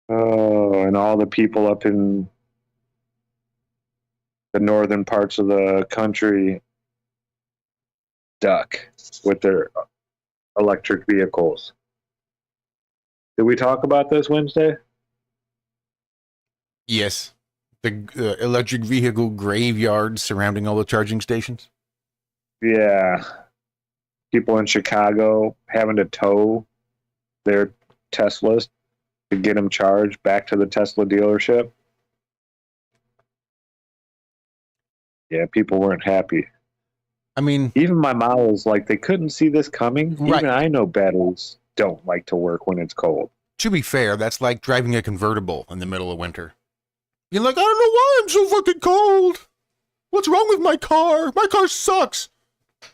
Oh, and all the people up in the northern parts of the country duck with their electric vehicles. Did we talk about this Wednesday? Yes. The electric vehicle graveyards surrounding all the charging stations. Yeah. People in Chicago having to tow their Teslas to get them charged back to the Tesla dealership. Yeah, people weren't happy. I mean, even my mom was like, they couldn't see this coming. Right. Even I know batteries don't like to work when it's cold. To be fair, that's like driving a convertible in the middle of winter. You're like, I don't know why I'm so fucking cold. What's wrong with my car? My car sucks.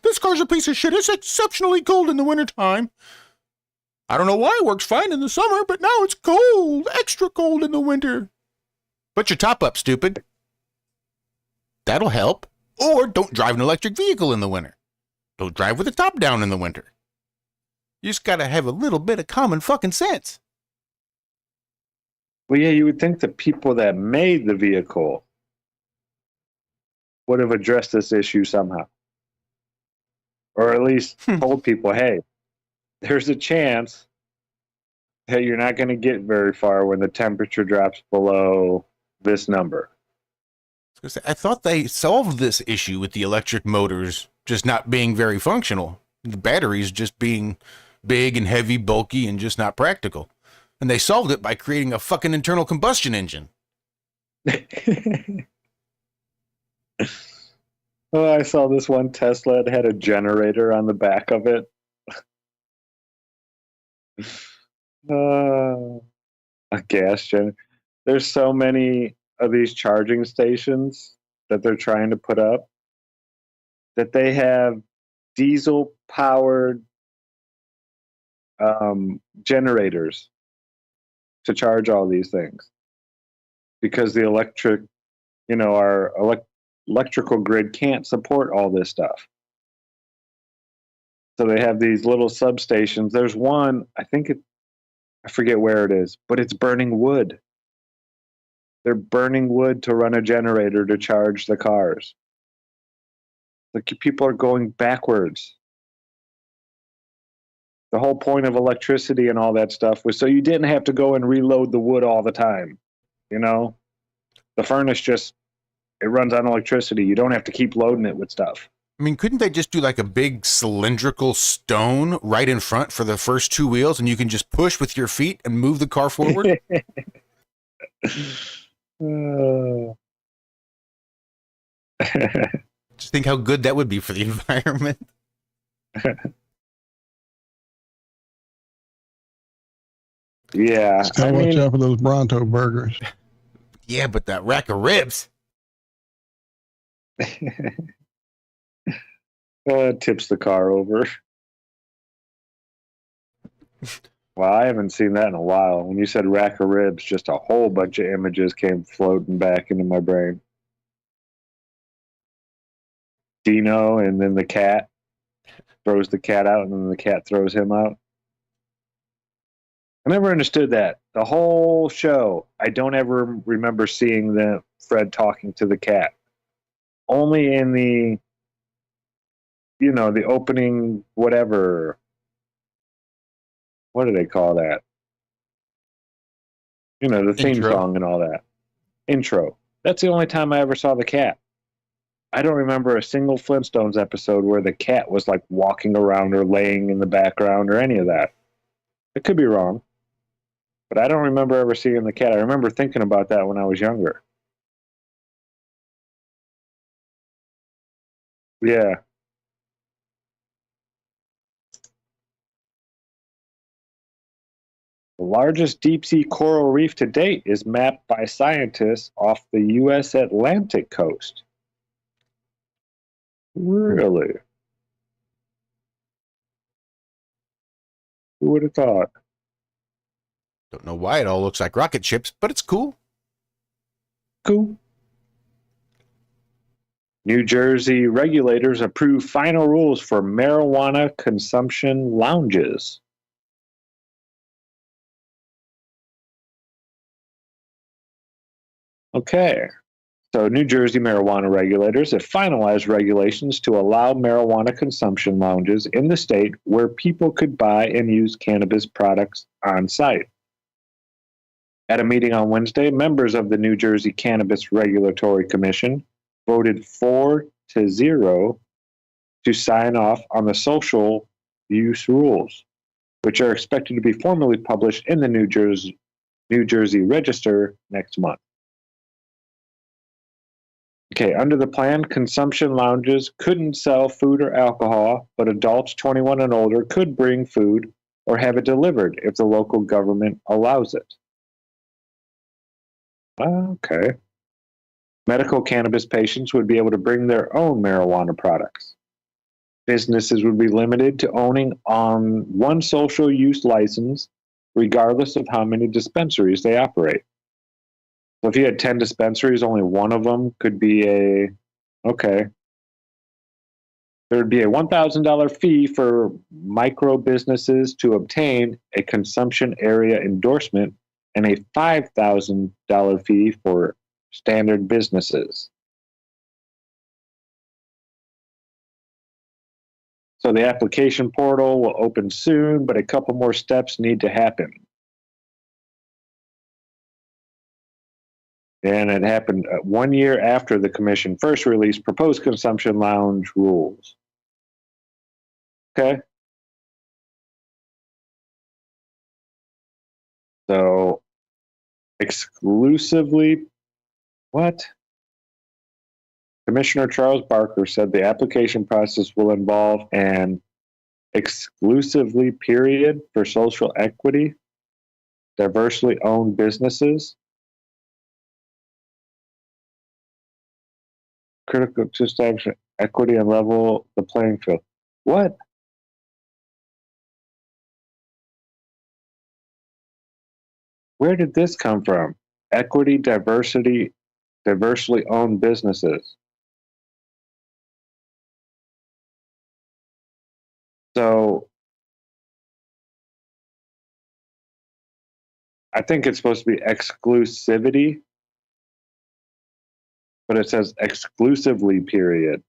This car's a piece of shit. It's exceptionally cold in the wintertime. I don't know why it works fine in the summer, but now it's cold. Extra cold in the winter. Put your top up, stupid. That'll help. Or don't drive an electric vehicle in the winter. Don't drive with the top down in the winter. You just gotta have a little bit of common fucking sense. Well, yeah, you would think the people that made the vehicle would have addressed this issue somehow. Or at least told people, hey, there's a chance that you're not going to get very far when the temperature drops below this number. I thought they solved this issue with the electric motors just not being very functional. The batteries just being big and heavy, bulky, and just not practical. And they solved it by creating a fucking internal combustion engine. Oh, I saw this one Tesla. It had a generator on the back of it. A gas generator. There's so many of these charging stations that they're trying to put up that they have diesel-powered generators to charge all these things because the electric, our electrical grid can't support all this stuff. So they have these little substations. There's one, I forget where it is, but it's burning wood. They're burning wood to run a generator to charge the cars. Like, people are going backwards. The whole point of electricity and all that stuff was so you didn't have to go and reload the wood all the time. The furnace it runs on electricity. You don't have to keep loading it with stuff. I mean, couldn't they just do like a big cylindrical stone right in front for the first two wheels and you can just push with your feet and move the car forward? Just think how good that would be for the environment. Yeah. Gotta watch out for those Bronto burgers. Yeah, but that rack of ribs. Tips the car over. Well, I haven't seen that in a while. When you said rack of ribs, just a whole bunch of images came floating back into my brain. Dino, and then the cat throws the cat out, and then the cat throws him out. I never understood that. The whole show, I don't ever remember seeing Fred talking to the cat. Only in the opening, whatever. What do they call that? The theme Intro. song and all that. Intro. That's the only time I ever saw the cat. I don't remember a single Flintstones episode where the cat was like walking around or laying in the background or any of that. It could be wrong. But I don't remember ever seeing the cat. I remember thinking about that when I was younger. Yeah. The largest deep-sea coral reef to date is mapped by scientists off the U.S. Atlantic coast. Really? Who would have thought? Don't know why it all looks like rocket ships, but it's cool. Cool. New Jersey regulators approve final rules for marijuana consumption lounges. Okay. So, New Jersey marijuana regulators have finalized regulations to allow marijuana consumption lounges in the state where people could buy and use cannabis products on site. At a meeting on Wednesday, members of the New Jersey Cannabis Regulatory Commission voted 4-0 to sign off on the social use rules, which are expected to be formally published in the New Jersey Register next month. Okay, under the plan, consumption lounges couldn't sell food or alcohol, but adults 21 and older could bring food or have it delivered if the local government allows it. Okay. Medical cannabis patients would be able to bring their own marijuana products. Businesses would be limited to owning on one social use license, regardless of how many dispensaries they operate. So if you had 10 dispensaries, only one of them could be okay. There would be a $1,000 fee for micro businesses to obtain a consumption area endorsement and a $5,000 fee for standard businesses. So the application portal will open soon, but a couple more steps need to happen. And it happened 1 year after the commission first released proposed consumption lounge rules. Okay. So exclusively, what? Commissioner Charles Barker said the application process will involve an exclusively period for social equity, diversely owned businesses, critical to establish equity and level the playing field. What? Where did this come from? Equity, diversity, diversely owned businesses. So I think it's supposed to be exclusivity, but it says exclusively period.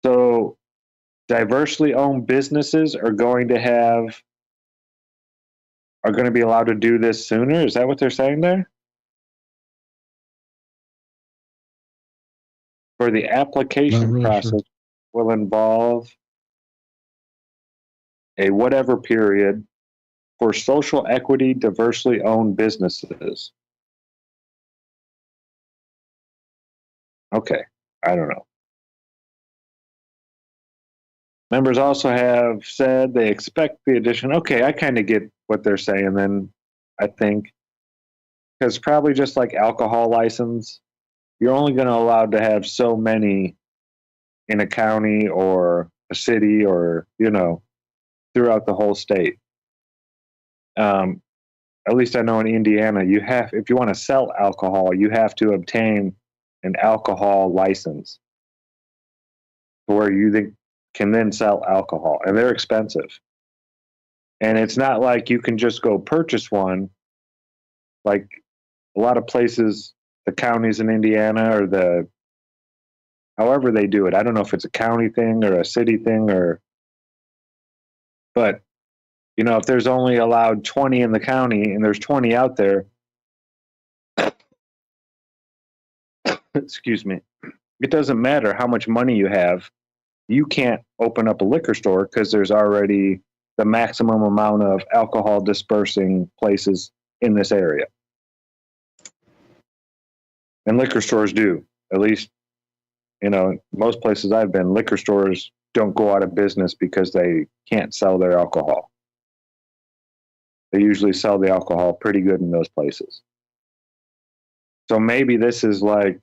So diversely owned businesses are going to be allowed to do this sooner? Is that what they're saying there? For the application really process sure. will involve a whatever period for social equity, diversely owned businesses. Okay, I don't know. Members also have said they expect the addition. Okay, I kind of get what they're saying then, I think. Because probably just like alcohol license, you're only going to allowed to have so many in a county or a city or, throughout the whole state. At least I know in Indiana, if you want to sell alcohol, you have to obtain an alcohol license where you can then sell alcohol, and they're expensive. And it's not like you can just go purchase one. Like a lot of places, the counties in Indiana or however they do it. I don't know if it's a county thing or a city thing but if there's only allowed 20 in the county and there's 20 out there, excuse me, it doesn't matter how much money you have. You can't open up a liquor store because there's already the maximum amount of alcohol dispersing places in this area. And liquor stores do. At least, most places I've been, liquor stores don't go out of business because they can't sell their alcohol. They usually sell the alcohol pretty good in those places. So maybe this is like,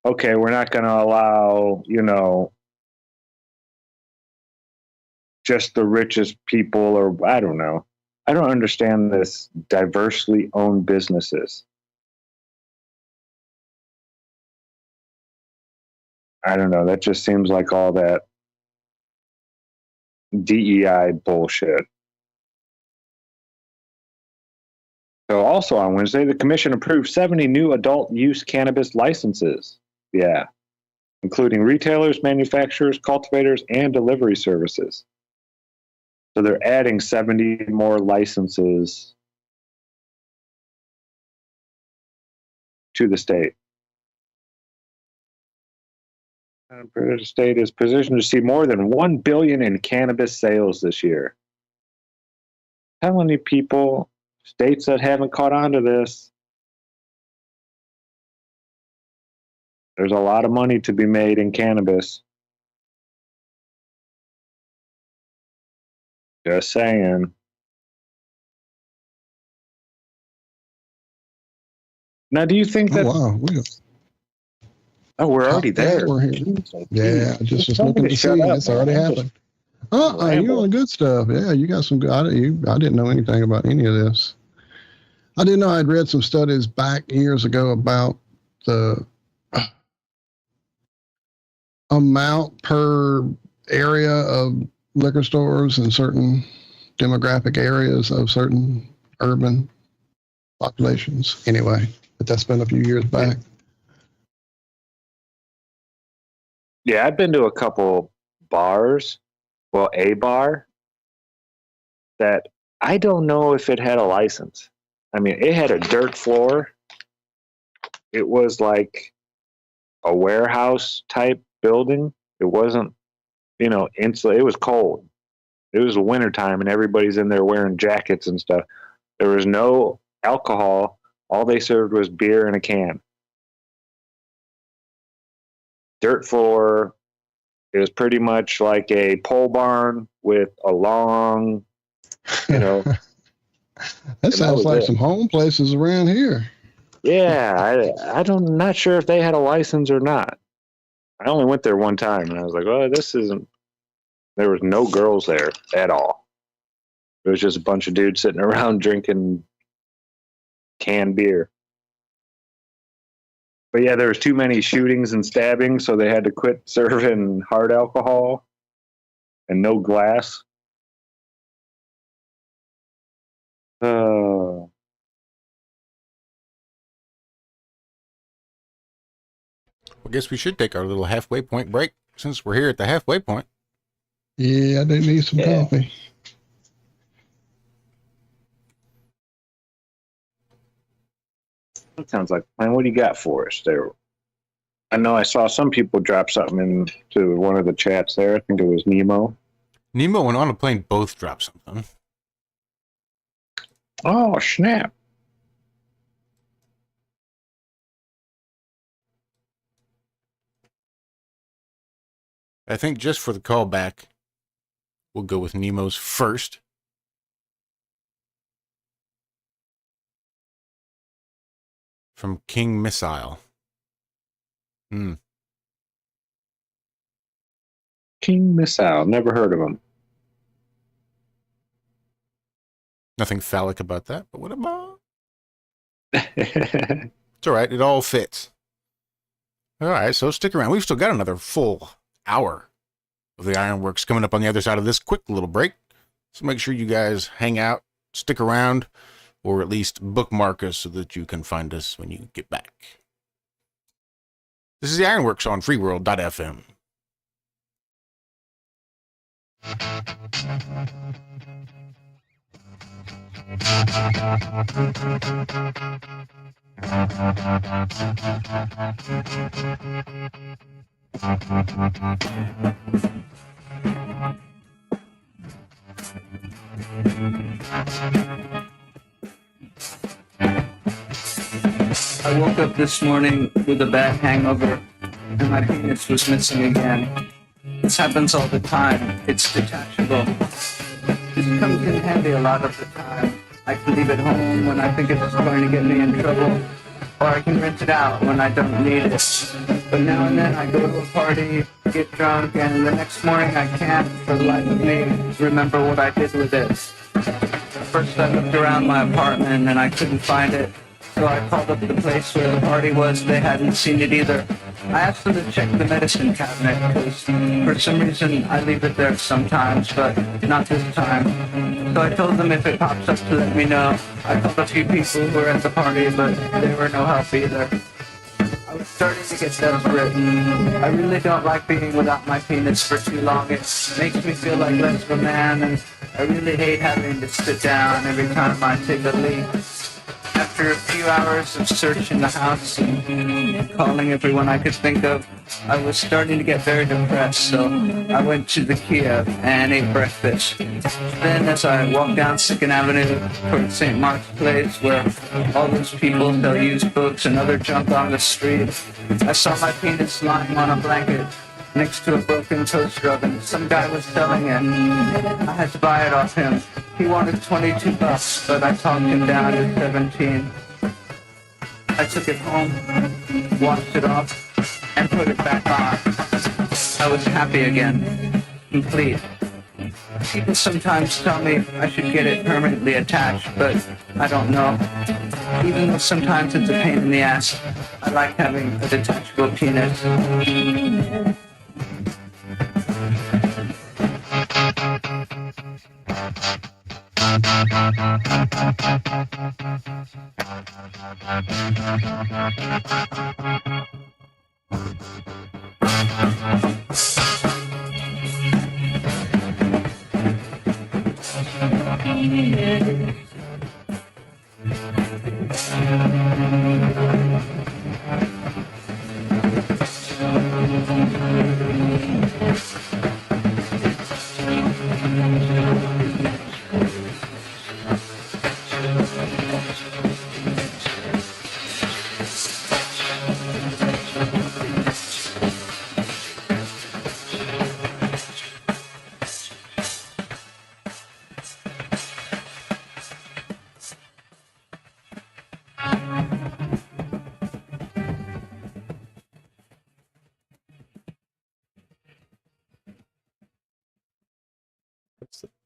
okay, we're not going to allow, just the richest people, or I don't know. I don't understand this diversely owned businesses. I don't know. That just seems like all that DEI bullshit. So also on Wednesday, the commission approved 70 new adult use cannabis licenses. Yeah. Including retailers, manufacturers, cultivators, and delivery services. So they're adding 70 more licenses to the state. The state is positioned to see more than $1 billion in cannabis sales this year. Telling you people, states that haven't caught on to this, there's a lot of money to be made in cannabis. Just saying. Now, do you think that? Oh, wow. We're already there. We're here. Yeah, I just was looking to see. It's already happened. You're doing good stuff. Yeah, you got some good. I didn't know anything about any of this. I didn't know. I'd read some studies back years ago about the amount per area of liquor stores in certain demographic areas of certain urban populations. Anyway, but that's been a few years back. Yeah, I've been to a couple bars, well, a bar that I don't know if it had a license. I mean, it had a dirt floor. It was like a warehouse type building. It wasn't, insulated. It was cold. It was wintertime and everybody's in there wearing jackets and stuff. There was no alcohol. All they served was beer in a can. Dirt floor. It was pretty much like a pole barn with a long, That sounds like some home places around here. Yeah, I'm not sure if they had a license or not. I only went there one time and I was like, well, this isn't, there was no girls there at all. It was just a bunch of dudes sitting around drinking canned beer. But yeah, there was too many shootings and stabbings, so they had to quit serving hard alcohol and no glass. I guess we should take our little halfway point break since we're here at the halfway point. Yeah, I do need some coffee. That sounds like, man, what do you got for us there? I know I saw some people drop something into one of the chats there. I think it was Nemo. Nemo and On a Plane both dropped something. Oh, snap. I think just for the callback, we'll go with Nemo's first. From King Missile. King Missile. Never heard of him. Nothing phallic about that, but what about? It's all right. It all fits. All right, so stick around. We've still got another full hour of the Ironworks coming up on the other side of this quick little break. So make sure you guys hang out, stick around, or at least bookmark us so that you can find us when you get back. This is the Ironworks on freeworld.fm. I woke up this morning with a bad hangover, and my penis was missing again. This happens all the time. It's detachable. This comes in handy a lot of the time. I can leave it home when I think it's going to get me in trouble, or I can rent it out when I don't need it. But now and then I go to a party, get drunk, and the next morning I can't, for the life of me, remember what I did with it. First I looked around my apartment and I couldn't find it, so I called up the place where the party was. They hadn't seen it either. I asked them to check the medicine cabinet, because for some reason I leave it there sometimes, but not this time. So I told them if it pops up to let me know. I called a few people who were at the party, but they were no help either. I was starting to get desperate. I really don't like being without my penis for too long. It makes me feel like less of a man, and I really hate having to sit down every time I take a leak. After a few hours of searching the house and calling everyone I could think of, I was starting to get very depressed, so I went to the Kiev and ate breakfast. Then as I walked down 2nd Avenue towards St. Mark's Place, where all those people sell used books and other junk on the street, I saw my penis lying on a blanket next to a broken toaster oven. Some guy was selling it. I had to buy it off him. He wanted $22, but I talked him down to 17. I took it home, washed it off, and put it back on. I was happy again, complete. People sometimes tell me I should get it permanently attached, but I don't know. Even though sometimes it's a pain in the ass, I like having a detachable penis.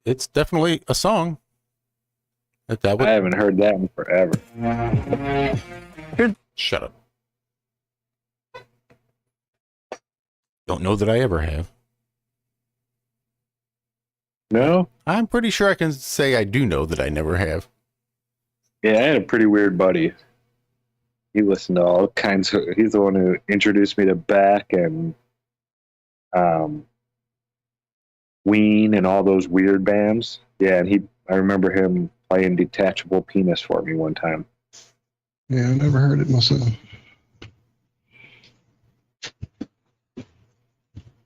It's definitely a song. I haven't heard that in forever. Shut up. Don't know that I ever have. No? I'm pretty sure I can say I do know that I never have. Yeah, I had a pretty weird buddy. He listened to all kinds of... He's the one who introduced me to Beck and Ween and all those weird bands. Yeah, and I remember him playing Detachable Penis for me one time. Yeah, I never heard it myself. I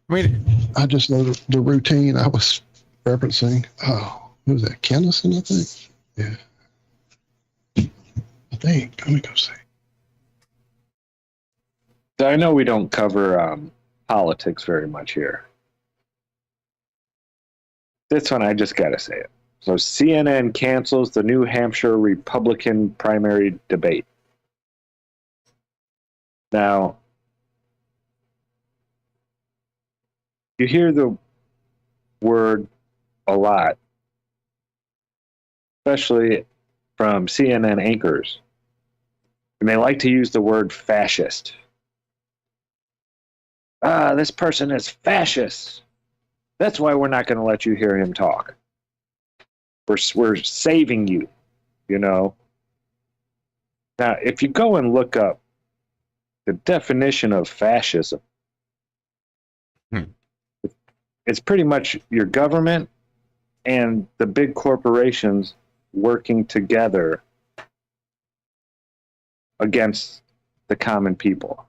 mean, I just know the routine I was referencing. Oh, who was that? Kennison, I think? Yeah. I think. Let me go see. I know we don't cover politics very much here. This one, I just got to say it. So CNN cancels the New Hampshire Republican primary debate. Now, you hear the word a lot, especially from CNN anchors, and they like to use the word fascist. This person is fascist. That's why we're not going to let you hear him talk. We're saving you, you know. Now, if you go and look up the definition of fascism, it's pretty much your government and the big corporations working together against the common people.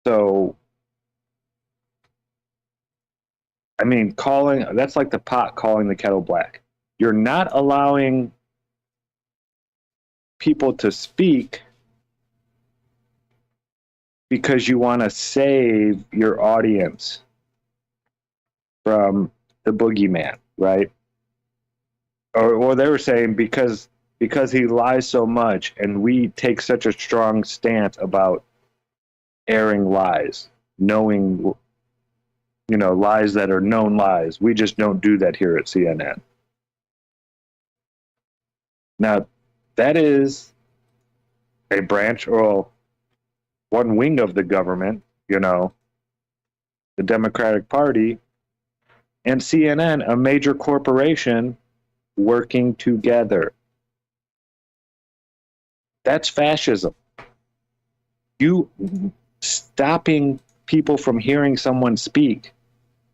So, I mean, that's like the pot calling the kettle black. You're not allowing people to speak because you want to save your audience from the boogeyman, right? Or they were saying because he lies so much and we take such a strong stance about airing lies, knowing, lies that are known lies. We just don't do that here at CNN. Now, that is a branch or one wing of the government, the Democratic Party, and CNN, a major corporation, working together. That's fascism. You stopping people from hearing someone speak.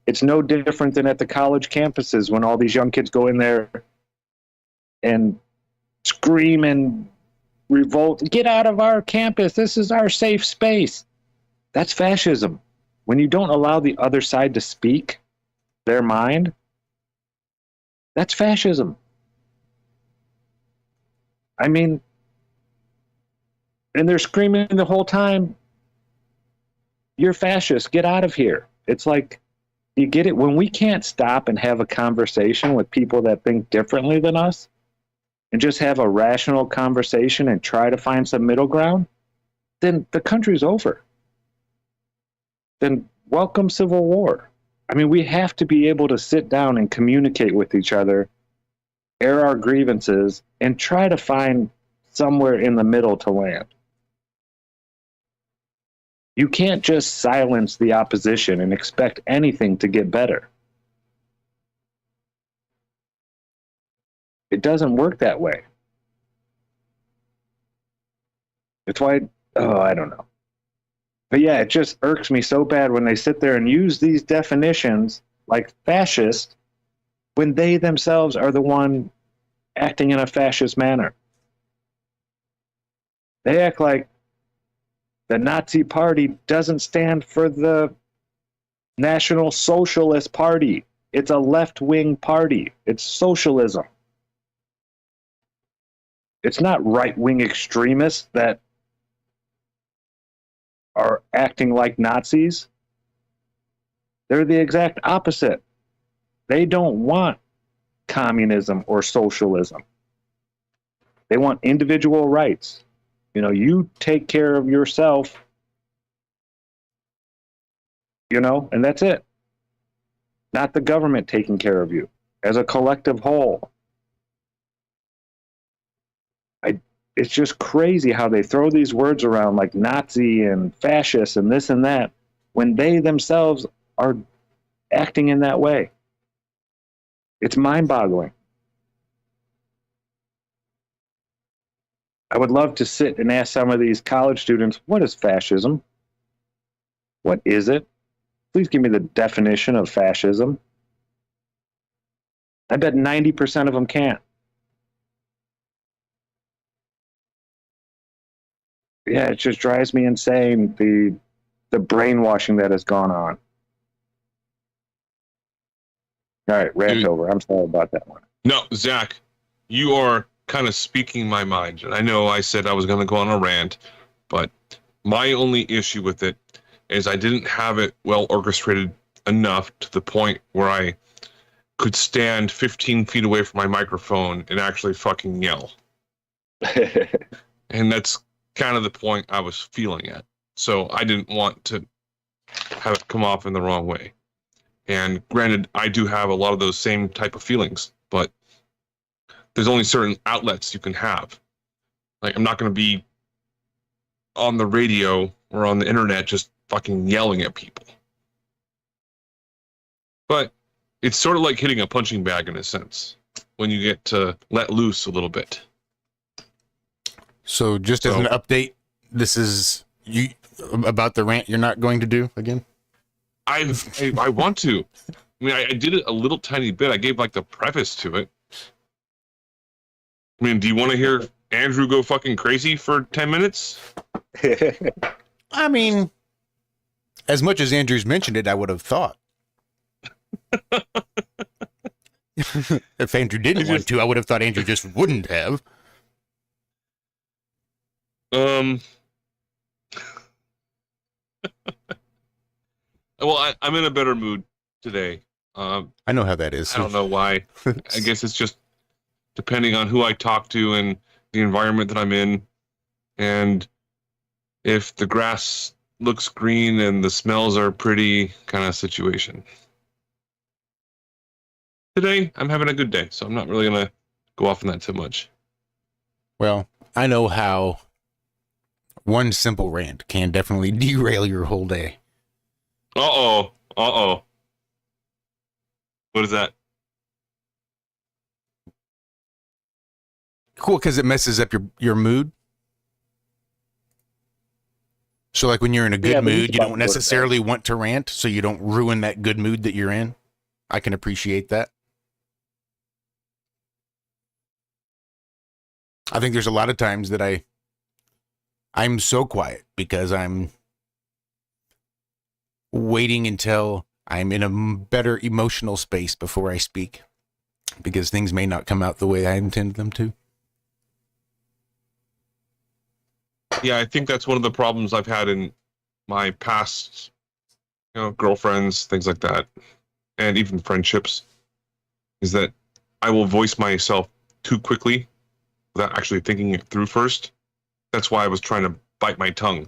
It's no different than at the college campuses when all these young kids go in there and scream and revolt. Get out of our campus. This is our safe space. That's fascism. When you don't allow the other side to speak their mind, that's fascism. I mean, and they're screaming the whole time, you're fascist, get out of here. It's like, you get it? When we can't stop and have a conversation with people that think differently than us, and just have a rational conversation and try to find some middle ground, then the country's over. Then welcome civil war. I mean, we have to be able to sit down and communicate with each other, air our grievances, and try to find somewhere in the middle to land. You can't just silence the opposition and expect anything to get better. It doesn't work that way. It's why, I don't know. But yeah, it just irks me so bad when they sit there and use these definitions like fascist when they themselves are the one acting in a fascist manner. They act like the Nazi Party doesn't stand for the National Socialist Party. It's a left-wing party. It's socialism. It's not right-wing extremists that are acting like Nazis. They're the exact opposite. They don't want communism or socialism. They want individual rights. You take care of yourself, and that's it. Not the government taking care of you as a collective whole. It's just crazy how they throw these words around like Nazi and fascist and this and that when they themselves are acting in that way. It's mind-boggling. I would love to sit and ask some of these college students, what is fascism? What is it? Please give me the definition of fascism. I bet 90% of them can't. Yeah, it just drives me insane, the brainwashing that has gone on. All right, rant over. I'm sorry about that one. No, Zach, you are kind of speaking my mind. And I know I said I was going to go on a rant, but my only issue with it is I didn't have it well orchestrated enough to the point where I could stand 15 feet away from my microphone and actually fucking yell. And that's kind of the point I was feeling at. So I didn't want to have it come off in the wrong way. And granted, I do have a lot of those same type of feelings, but there's only certain outlets you can have. Like, I'm not going to be on the radio or on the internet just fucking yelling at people. But it's sort of like hitting a punching bag in a sense, when you get to let loose a little bit. So just as an update, this is you about the rant you're not going to do again? I want to. I mean, I did it a little tiny bit. I gave like the preface to it. I mean, do you want to hear Andrew go fucking crazy for 10 minutes? I mean, as much as Andrew's mentioned it, I would have thought. If Andrew didn't want to, I would have thought Andrew just wouldn't have. Well, I'm in a better mood today. I know how that is. I don't know why. I guess it's just depending on who I talk to and the environment that I'm in. And if the grass looks green and the smells are pretty kind of situation. Today, I'm having a good day, so I'm not really going to go off on that too much. Well, I know how one simple rant can definitely derail your whole day. Uh-oh. Uh-oh. What is that? Cool, because it messes up your mood. So like when you're in a good mood, you don't necessarily want to rant, so you don't ruin that good mood that you're in. I can appreciate that. I think there's a lot of times that I'm so quiet because I'm waiting until I'm in a better emotional space before I speak, because things may not come out the way I intended them to. Yeah, I think that's one of the problems I've had in my past, girlfriends, things like that, and even friendships, is that I will voice myself too quickly without actually thinking it through first. That's why I was trying to bite my tongue.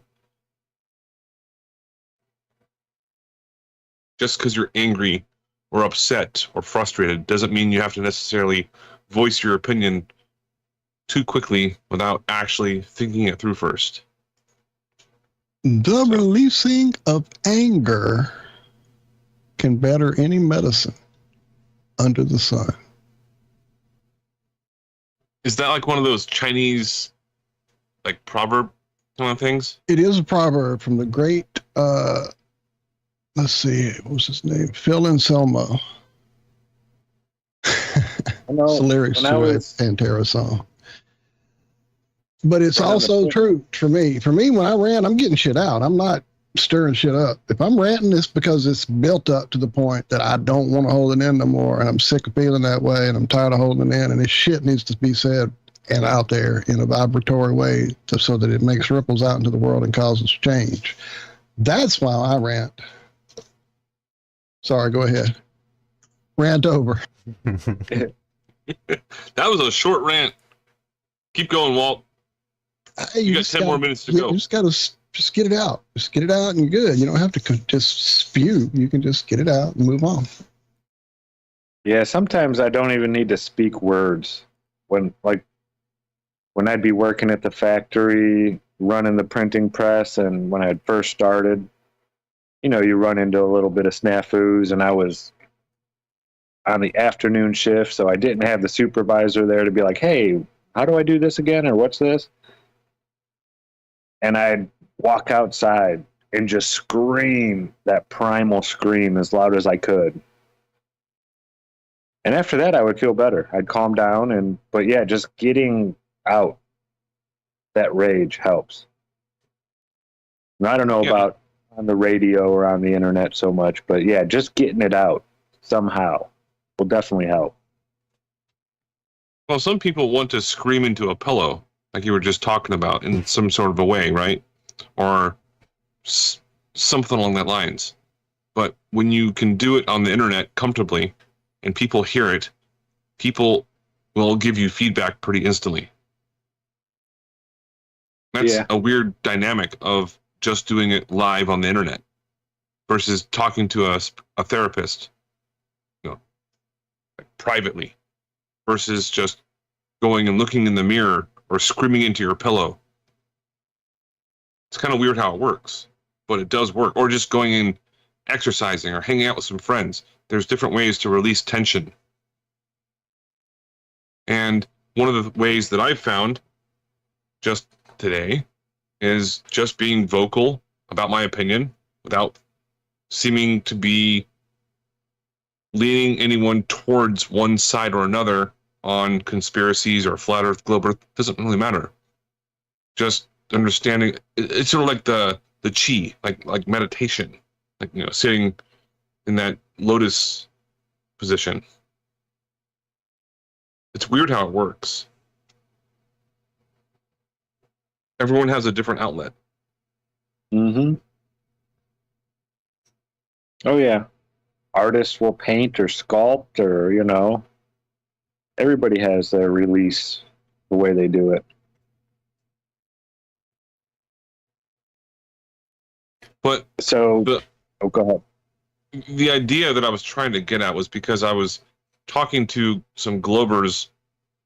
Just because you're angry or upset or frustrated doesn't mean you have to necessarily voice your opinion too quickly without actually thinking it through first. The releasing of anger can better any medicine under the sun. Is that like one of those Chinese, like, proverb kind of things? It is a proverb from the great, let's see, what was his name? Phil Anselmo. It's the lyrics to a Pantera song. But it's also true for me. For me, when I rant, I'm getting shit out. I'm not stirring shit up. If I'm ranting, it's because it's built up to the point that I don't want to hold it in no more, and I'm sick of feeling that way, and I'm tired of holding it in, and this shit needs to be said and out there in a vibratory way so that it makes ripples out into the world and causes change. That's why I rant. Sorry, go ahead. Rant over. That was a short rant. Keep going, Walt. You got 10 more minutes to go. You just got to just get it out. Just get it out and you're good. You don't have to just spew. You can just get it out and move on. Yeah, sometimes I don't even need to speak words. When I'd be working at the factory, running the printing press, and when I had first started, you run into a little bit of snafus, and I was on the afternoon shift, so I didn't have the supervisor there to be like, hey, how do I do this again, or what's this? And I'd walk outside and just scream that primal scream as loud as I could. And after that, I would feel better. I'd calm down, but yeah, just getting out that rage helps. And I don't know about on the radio or on the internet so much, but yeah, just getting it out somehow will definitely help. Well, some people want to scream into a pillow, like you were just talking about, in some sort of a way, right? Or something along that lines. But when you can do it on the internet comfortably and people hear it, people will give you feedback pretty instantly. That's a weird dynamic of just doing it live on the internet versus talking to a therapist, like privately, versus just going and looking in the mirror or screaming into your pillow. It's kind of weird how it works, but it does work. Or just going and exercising or hanging out with some friends. There's different ways to release tension. And one of the ways that I've found just today is just being vocal about my opinion without seeming to be leaning anyone towards one side or another on conspiracies or flat earth, globe earth. Doesn't really matter. Just understanding, it's sort of like the chi, like meditation, like, sitting in that lotus position. It's weird how it works. Everyone has a different outlet. Mm-hmm. Oh, yeah. Artists will paint or sculpt or, everybody has their release, the way they do it. But So, the go ahead. the idea that I was trying to get at was because I was talking to some Globers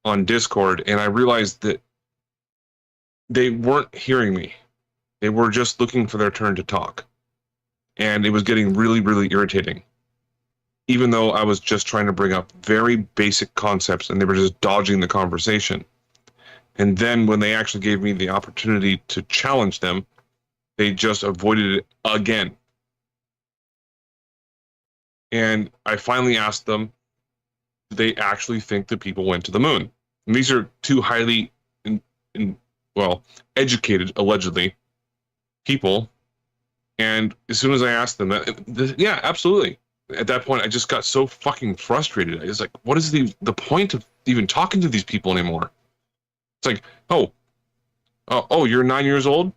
on Discord, and I realized that they weren't hearing me. They were just looking for their turn to talk. And it was getting really, really irritating. Even though I was just trying to bring up very basic concepts and they were just dodging the conversation. And then when they actually gave me the opportunity to challenge them, they just avoided it again. And I finally asked them, do they actually think that people went to the moon? And these are two highly, educated, allegedly, people. And as soon as I asked them that, yeah, absolutely. At that point, I just got so fucking frustrated. I was like, what is the point of even talking to these people anymore? It's like, oh, you're 9 years old?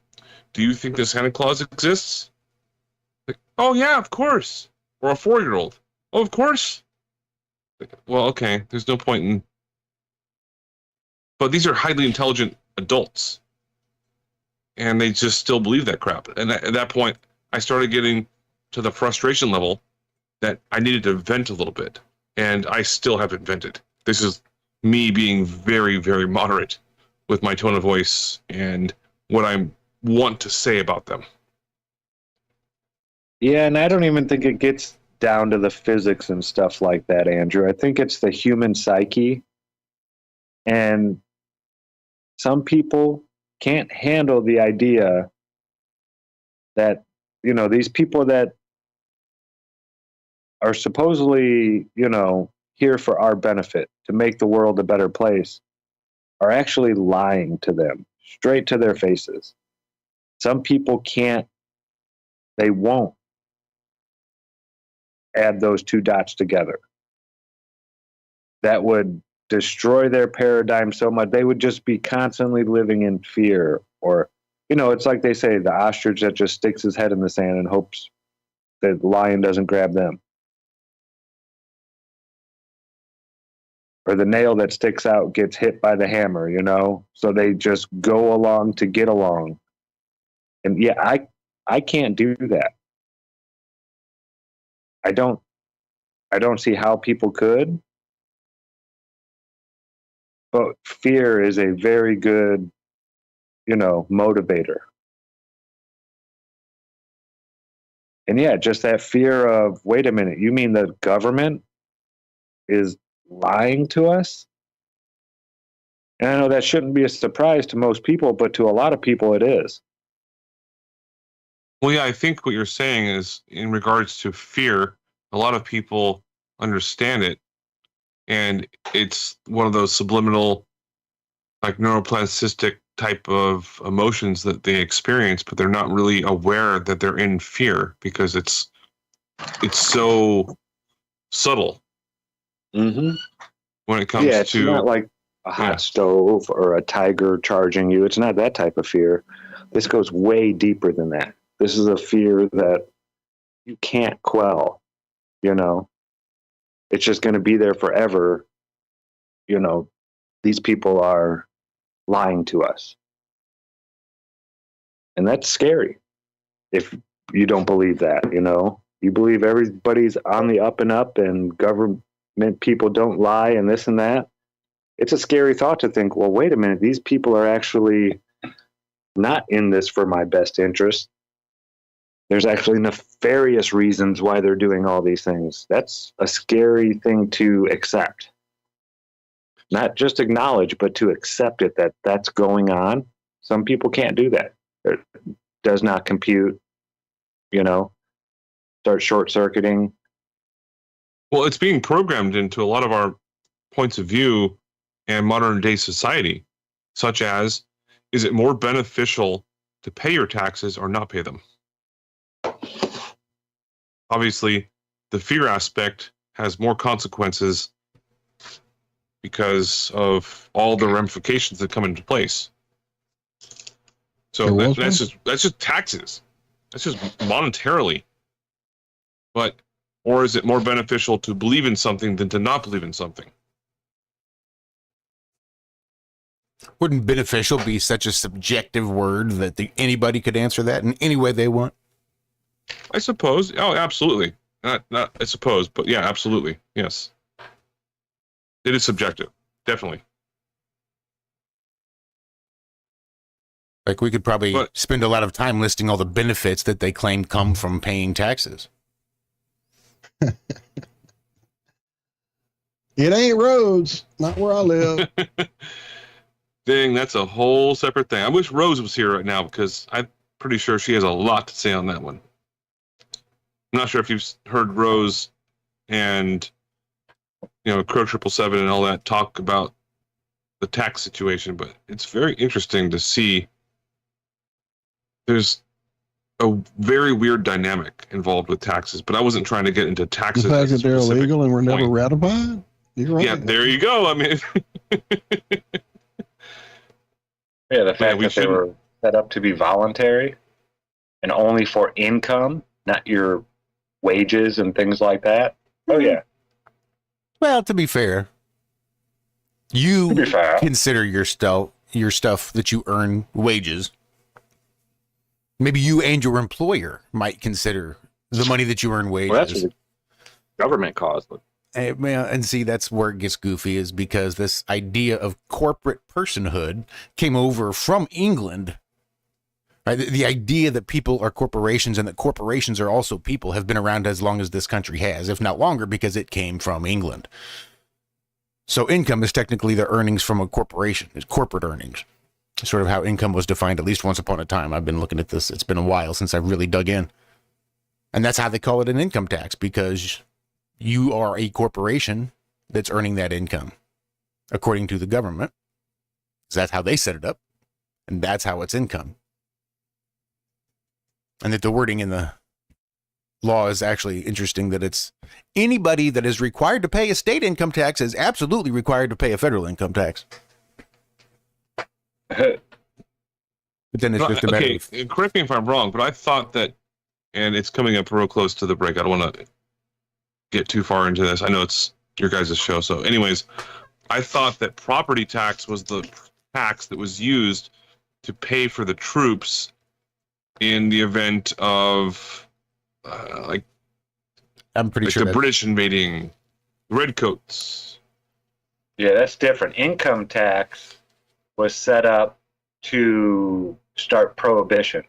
Do you think the Santa Claus exists? Like, oh, yeah, of course. Or a 4-year-old. Oh, of course. Like, well, okay, there's no point in... But these are highly intelligent adults. And they just still believe that crap. And at that point, I started getting to the frustration level that I needed to vent a little bit. And I still haven't vented. This is me being very, very moderate with my tone of voice and what I want to say about them. Yeah, and I don't even think it gets down to the physics and stuff like that, Andrew. I think it's the human psyche. And some people can't handle the idea that, these people that are supposedly, here for our benefit, to make the world a better place, are actually lying to them straight to their faces. Some people they won't add those two dots together. That would destroy their paradigm so much. They would just be constantly living in fear. Or, it's like they say, the ostrich that just sticks his head in the sand and hopes that the lion doesn't grab them. Or the nail that sticks out gets hit by the hammer, So they just go along to get along. And yeah, I can't do that. I don't see how people could. But fear is a very good, motivator. And yeah, just that fear of, wait a minute, you mean the government is lying to us? And I know that shouldn't be a surprise to most people, but to a lot of people it is. Well, yeah, I think what you're saying is, in regards to fear, a lot of people understand it, and it's one of those subliminal, like neuroplastic type of emotions that they experience, but they're not really aware that they're in fear because it's so subtle. Mm-hmm. When it comes to... it's not like a hot stove or a tiger charging you. It's not that type of fear. This goes way deeper than that. This is a fear that you can't quell, It's just going to be there forever. These people are lying to us. And that's scary if you don't believe that, You believe everybody's on the up and up and government people don't lie and this and that. It's a scary thought to think, well, wait a minute, these people are actually not in this for my best interest. There's actually nefarious reasons why they're doing all these things. That's a scary thing to accept. Not just acknowledge, but to accept it, that that's going on. Some people can't do that. It does not compute, start short-circuiting. Well, it's being programmed into a lot of our points of view in modern-day society, such as, is it more beneficial to pay your taxes or not pay them? Obviously, the fear aspect has more consequences because of all the ramifications that come into place. So that's just taxes. That's just monetarily. Or is it more beneficial to believe in something than to not believe in something? Wouldn't beneficial be such a subjective word that anybody could answer that in any way they want? I suppose. Oh, absolutely. Not I suppose, but yeah, absolutely. Yes. It is subjective. Definitely. Like, we could probably spend a lot of time listing all the benefits that they claim come from paying taxes. It ain't roads, not where I live. Dang, that's a whole separate thing. I wish Rose was here right now because I'm pretty sure she has a lot to say on that one. I'm not sure if you've heard Rose and, Crow 777 and all that talk about the tax situation, but it's very interesting to see. There's a very weird dynamic involved with taxes, but I wasn't trying to get into taxes. The fact that they're illegal and were never ratified? You're right. Yeah, there you go. I mean, yeah, the fact that they were set up to be voluntary and only for income, not your wages and things like that. Oh, yeah. Well, to be fair, you consider your stuff that you earn wages. Maybe you and your employer might consider the money that you earn wages. Well, that's what the government caused it. And see, that's where it gets goofy, is because this idea of corporate personhood came over from England. Right? The idea that people are corporations and that corporations are also people have been around as long as this country has, if not longer, because it came from England. So income is technically the earnings from a corporation. It's corporate earnings. Sort of how income was defined, at least once upon a time. I've been looking at this. It's been a while since I've really dug in. And that's how they call it an income tax, because you are a corporation that's earning that income, according to the government. So that's how they set it up. And that's how it's income. And that the wording in the law is actually interesting, that it's anybody that is required to pay a state income tax is absolutely required to pay a federal income tax. But then it's just a matter of... Correct me if I'm wrong, but I thought that, and it's coming up real close to the break. I don't want to get too far into this. I know it's your guys' show. So anyways, I thought that property tax was the tax that was used to pay for the troops in the event of, I'm pretty sure the British invading redcoats. Yeah, that's different. Income tax was set up to start prohibition.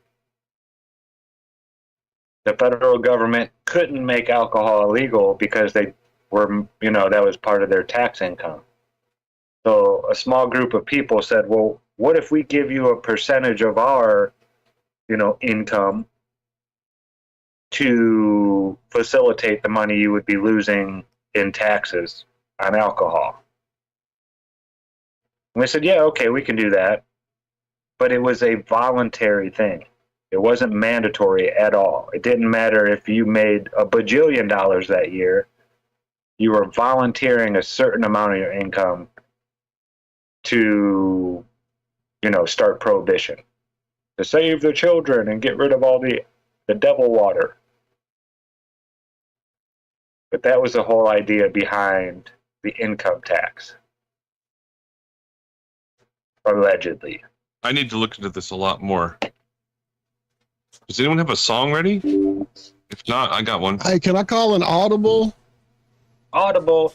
The federal government couldn't make alcohol illegal because they were, that was part of their tax income. So a small group of people said, well, what if we give you a percentage of our, income to facilitate the money you would be losing in taxes on alcohol? And we said, yeah, okay, we can do that. But it was a voluntary thing. It wasn't mandatory at all. It didn't matter if you made $1 bajillion that year. You were volunteering a certain amount of your income to, start prohibition, to save the children and get rid of all the devil water. But that was the whole idea behind the income tax. Allegedly. I need to look into this a lot more. Does anyone have a song ready? If not, I got one. Hey, can I call an audible? Audible.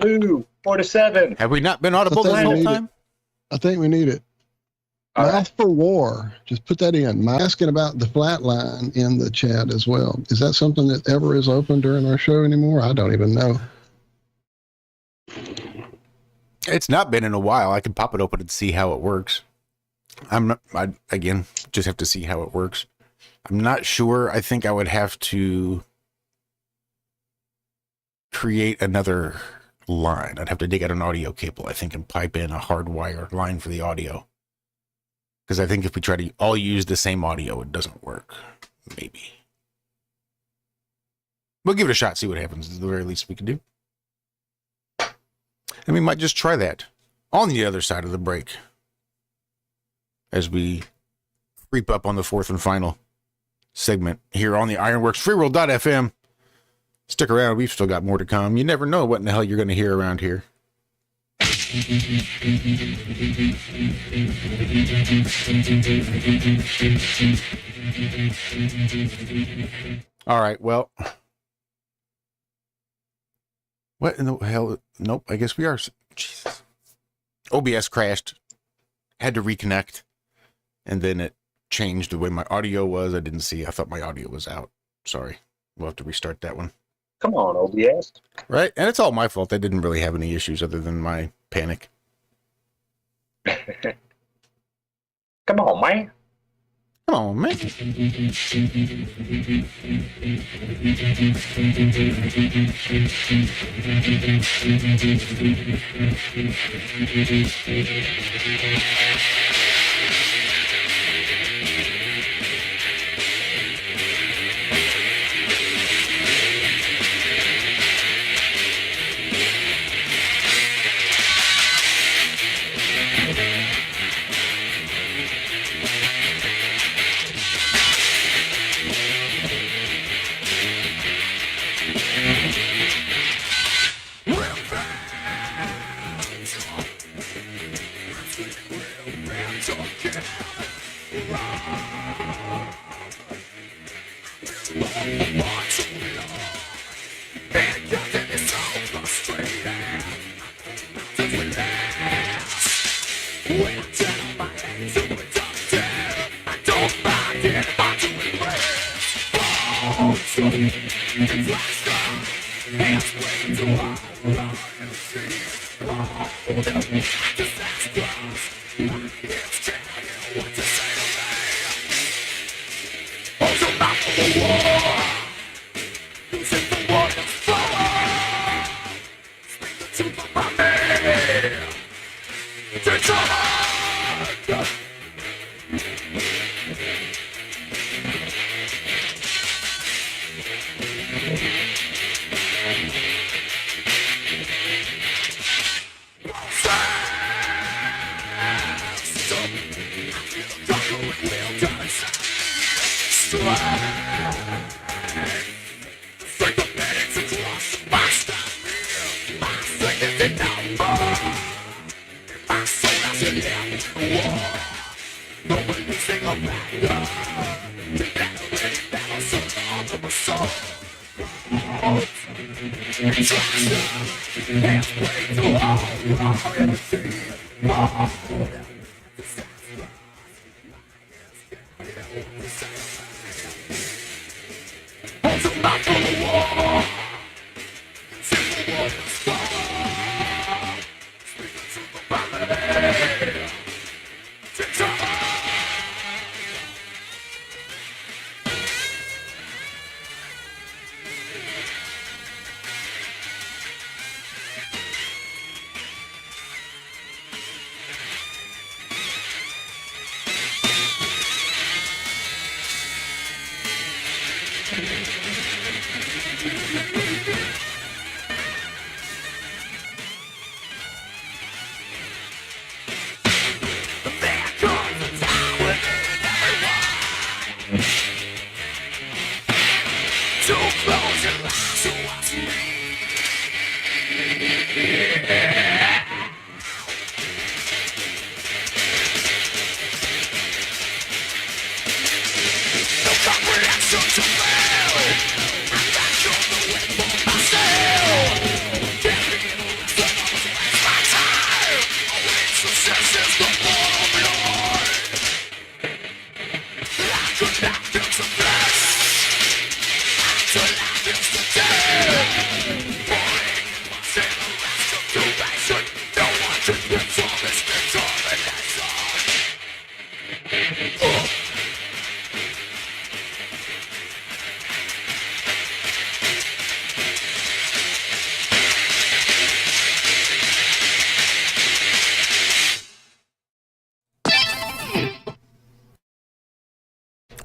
Ooh, 4 to 7. Have we not been audible this whole time? I think we need it. Mouth for War. Just put that in. I'm asking about the flatline in the chat as well. Is that something that ever is open during our show anymore? I don't even know. It's not been in a while. I can pop it open and see how it works. I again, just have to see how it works. I'm not sure. I think I would have to create another line. I'd have to dig out an audio cable, I think, and pipe in a hardwired line for the audio. Because I think if we try to all use the same audio, it doesn't work. Maybe. We'll give it a shot, see what happens. It's the very least we can do. And we might just try that on the other side of the break as we creep up on the fourth and final segment here on the IRONWORX freeworld.fm. Stick around. We've still got more to come. You never know what in the hell you're going to hear around here. All right, well. What in the hell? Nope, I guess we are. Jesus. OBS crashed. Had to reconnect. And then it changed the way my audio was. I didn't see. I thought my audio was out. Sorry. We'll have to restart that one. Come on, OBS. Right? And it's all my fault. I didn't really have any issues other than my panic. Come on, man. Come on, man.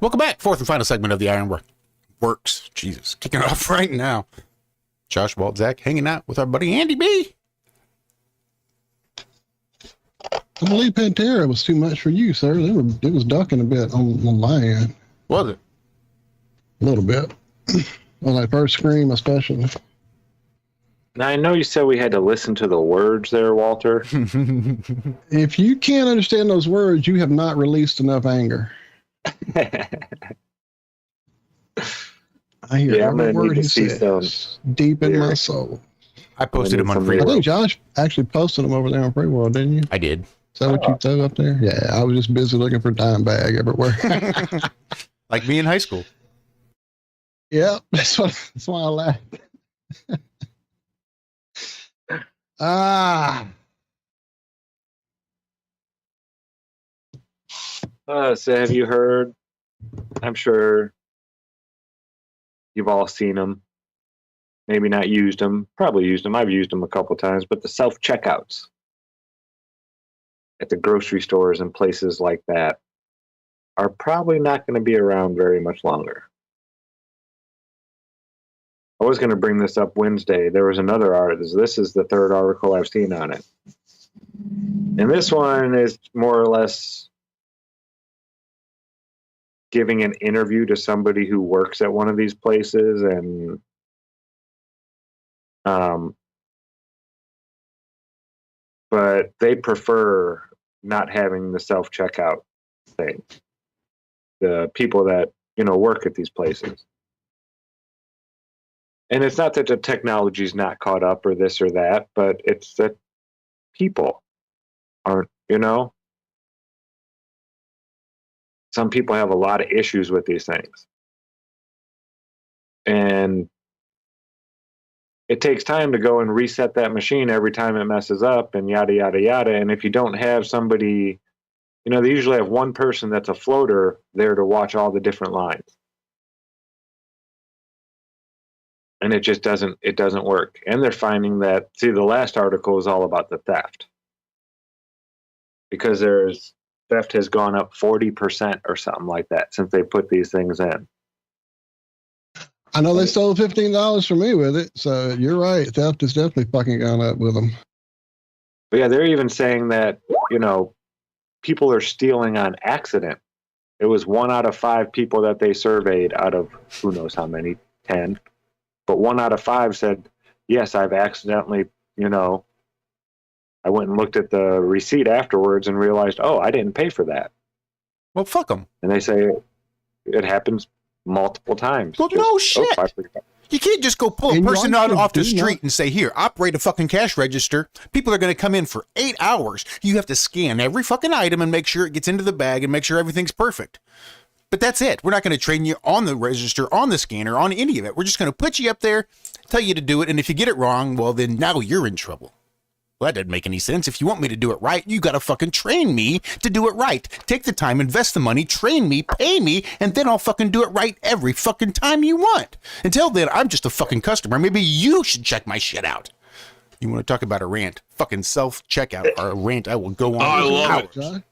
Welcome back. Fourth and final segment of the IRONWORX. Jesus, kicking it off right now. Josh, Walt, Zack, hanging out with our buddy Andy B. I believe Pantera was too much for you, sir. It was ducking a bit on my end. Was it? A little bit. On that first scream, especially. Now, I know you said we had to listen to the words there, Walter. If you can't understand those words, you have not released enough anger. I hear Yeah, I'm every gonna word need he to see some says deep in my lyrics. soul. I posted him on some free I world. think Josh actually posted them over there on Free World, didn't you? I did. Is that what you threw up there? Yeah, I was just busy looking for dime bag everywhere. Like me in high school. Yeah, that's why I laughed. So have you heard? I'm sure you've all seen them. Maybe not used them. Probably used them. I've used them a couple times. But the self-checkouts at the grocery stores and places like that are probably not going to be around very much longer. I was going to bring this up Wednesday. There was another article. This is the third article I've seen on it. And this one is more or less giving an interview to somebody who works at one of these places, and but they prefer not having the self-checkout thing. The people that, work at these places. And it's not that the technology's not caught up or this or that, but it's that people aren't, some people have a lot of issues with these things. And it takes time to go and reset that machine every time it messes up and yada, yada, yada. And if you don't have somebody, they usually have one person that's a floater there to watch all the different lines. And it just doesn't work. And they're finding that, the last article is all about the theft. Because theft has gone up 40% or something like that since they put these things in. I know they stole $15 from me with it, so you're right. Theft has definitely fucking gone up with them. But yeah, they're even saying that, people are stealing on accident. It was 1 out of 5 people that they surveyed out of who knows how many, 10. But 1 out of 5 said, yes, I've accidentally, I went and looked at the receipt afterwards and realized, oh, I didn't pay for that. Well, fuck them. And they say it happens multiple times. Well, no shit. You can't just go pull a person out off the street and say, here, operate a fucking cash register. People are going to come in for 8 hours. You have to scan every fucking item and make sure it gets into the bag and make sure everything's perfect. But that's it. We're not going to train you on the register, on the scanner, on any of it. We're just going to put you up there, tell you to do it. And if you get it wrong, well, then now you're in trouble. Well, that doesn't make any sense. If you want me to do it right, you got to fucking train me to do it right. Take the time, invest the money, train me, pay me, and then I'll fucking do it right every fucking time you want. Until then, I'm just a fucking customer. Maybe you should check my shit out. You want to talk about a rant? Fucking self-checkout or a rant I will go on. I love it.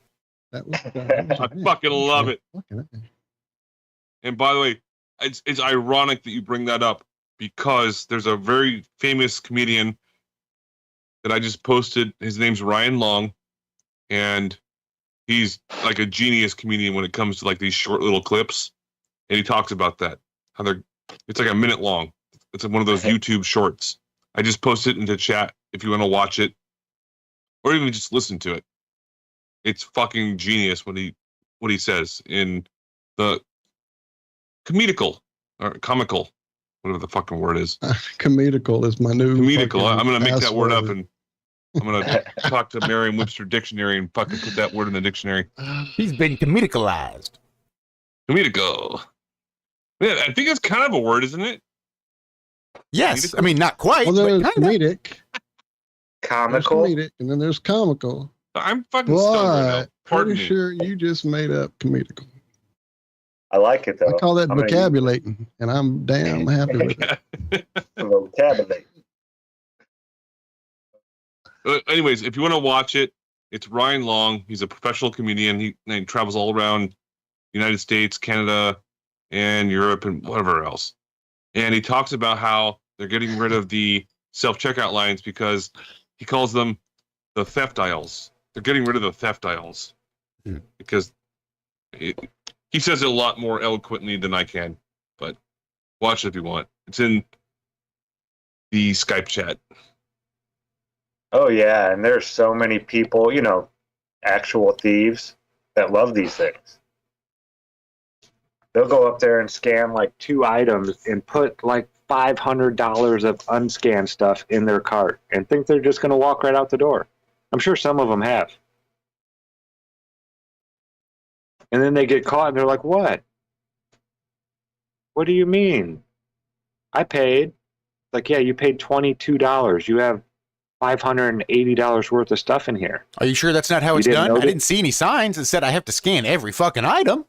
I fucking love it. And by the way, it's ironic that you bring that up because there's a very famous comedian that I just posted. His name's Ryan Long, and he's like a genius comedian when it comes to like these short little clips. And he talks about that. How it's like a minute long. It's one of those YouTube shorts. I just posted it into chat if you want to watch it or even just listen to it. It's fucking genius what he says in the comical, whatever the fucking word is. Comedical is my new. Comedical. I'm going to make that word up and I'm going to talk to Merriam-Webster Dictionary and fucking put that word in the dictionary. He's been comedicalized. Comedical. Yeah, I think it's kind of a word, isn't it? Yes. Comedical? I mean, not quite. Well, there's but comedic. Comical. There's comedic, and then there's comical. I'm fucking stoned right now. Pardon Pretty me. sure you just made up comedical. I like it, though. I call that I'm gonna use vocabulating, and I'm damn happy with it. vocabulate. Anyways, if you want to watch it, it's Ryan Long. He's a professional comedian. He travels all around the United States, Canada, and Europe, and whatever else. And he talks about how they're getting rid of the self-checkout lines because he calls them the theft aisles. They're getting rid of the theft aisles because he says it a lot more eloquently than I can. But watch it if you want. It's in the Skype chat. Oh, yeah, and there's so many people, actual thieves that love these things. they'll go up there and scan like 2 items and put like $500 of unscanned stuff in their cart and think they're just going to walk right out the door. I'm sure some of them have. And then they get caught and they're like, what? What do you mean? I paid. Like, yeah, you paid $22. You have $580 worth of stuff in here. Are you sure that's not how it's done? I didn't see any signs that said I have to scan every fucking item.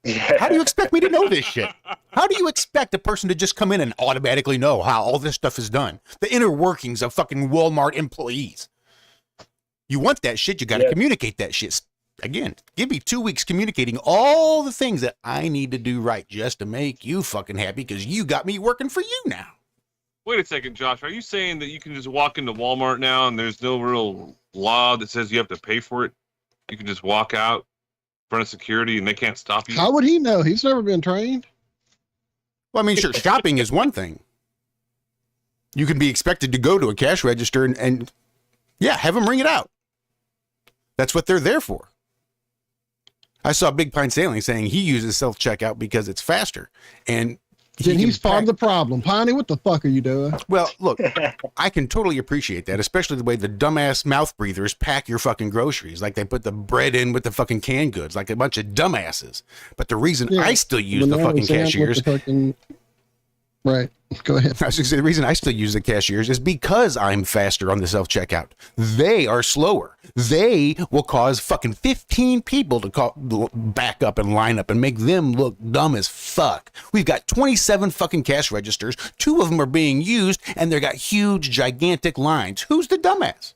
Yeah. How do you expect me to know this shit? How do you expect a person to just come in and automatically know how all this stuff is done? The inner workings of fucking Walmart employees. You want that shit, you got to communicate that shit. Again, give me 2 weeks communicating all the things that I need to do right just to make you fucking happy because you got me working for you now. Wait a second, Josh. Are you saying that you can just walk into Walmart now and there's no real law that says you have to pay for it? You can just walk out in front of security and they can't stop you? How would he know? He's never been trained. Well, I mean, sure, shopping is one thing. You can be expected to go to a cash register and yeah, have them ring it out. That's what they're there for. I saw Big Pine Sailing saying he uses self-checkout because it's faster. And then he's part of the problem. Piney, what the fuck are you doing? Well, look, I can totally appreciate that, especially the way the dumbass mouth breathers pack your fucking groceries. Like they put the bread in with the fucking canned goods, like a bunch of dumbasses. But the reason I still use the fucking cashiers... Right. Go ahead. I was going to say, the reason I still use the cashiers is because I'm faster on the self-checkout. They are slower. They will cause fucking 15 people to back up and line up and make them look dumb as fuck. We've got 27 fucking cash registers. 2 of them are being used, and they've got huge, gigantic lines. Who's the dumbass?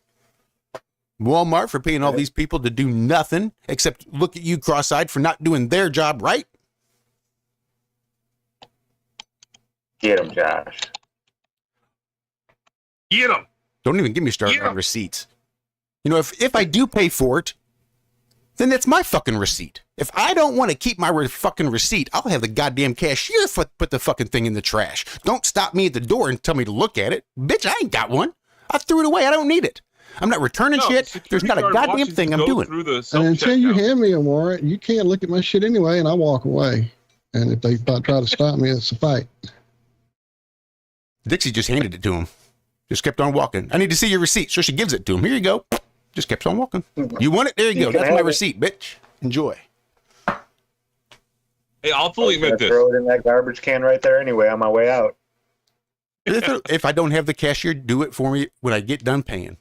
Walmart for paying all these people to do nothing except look at you cross-eyed for not doing their job right? Get him, Josh. Get him. Don't even get me started on receipts. You know, if I do pay for it, then that's my fucking receipt. If I don't want to keep my fucking receipt, I'll have the goddamn cashier put the fucking thing in the trash. Don't stop me at the door and tell me to look at it. Bitch, I ain't got one. I threw it away. I don't need it. I'm not returning shit. There's not a goddamn thing I'm doing. And until you hand me a warrant, you can't look at my shit anyway, and I walk away. And if they try to stop me, it's a fight. Dixie just handed it to him. Just kept on walking. I need to see your receipt. So she gives it to him. Here you go. Just kept on walking. You want it? There you go. That's my receipt, bitch. Enjoy. Hey, I'll fully admit this. Throw it in that garbage can right there anyway on my way out. If I don't have the cashier do it for me when I get done paying.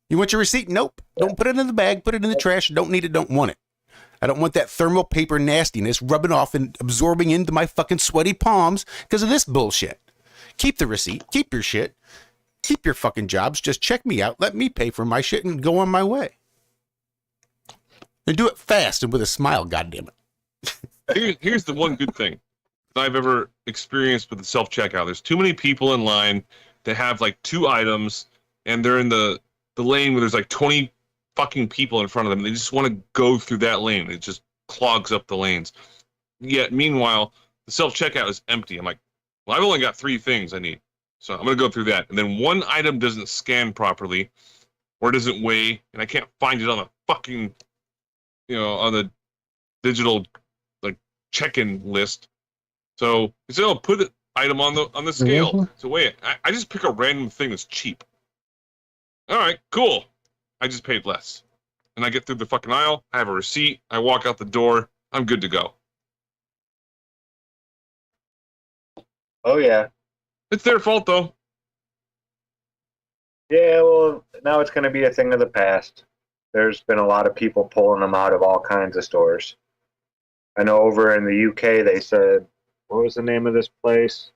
You want your receipt? Nope. Don't put it in the bag. Put it in the trash. Don't need it. Don't want it. I don't want that thermal paper nastiness rubbing off and absorbing into my fucking sweaty palms because of this bullshit. Keep the receipt. Keep your shit. Keep your fucking jobs. Just check me out. Let me pay for my shit and go on my way. And do it fast and with a smile, goddammit. Here's the one good thing I've ever experienced with the self-checkout. There's too many people in line that have like 2 items and they're in the lane where there's like 20 fucking people in front of them. They just want to go through that lane. It just clogs up the lanes. Yet, meanwhile, the self-checkout is empty. I'm like, well, I've only got 3 things I need. So I'm going to go through that. And then one item doesn't scan properly or doesn't weigh, and I can't find it on the fucking, on the digital, like, check-in list. So instead of put the item on the scale to weigh it, I just pick a random thing that's cheap. All right, cool. I just paid less. And I get through the fucking aisle, I have a receipt, I walk out the door, I'm good to go. Oh, yeah. It's their fault, though. Yeah, well, now it's going to be a thing of the past. There's been a lot of people pulling them out of all kinds of stores. I know over in the UK they said, what was the name of this place?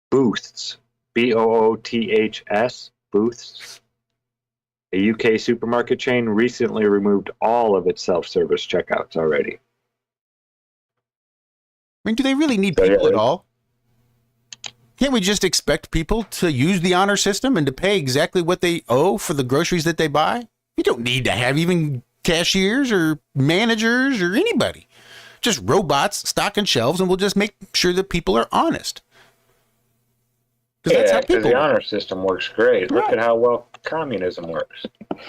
Booths. Booths. Booths. A UK supermarket chain recently removed all of its self-service checkouts already. I mean, do they really need people at all? Can't we just expect people to use the honor system and to pay exactly what they owe for the groceries that they buy? You don't need to have even cashiers or managers or anybody. Just robots stocking shelves, and we'll just make sure that people are honest. That's how because people the honor system works great. Look at how well communism works.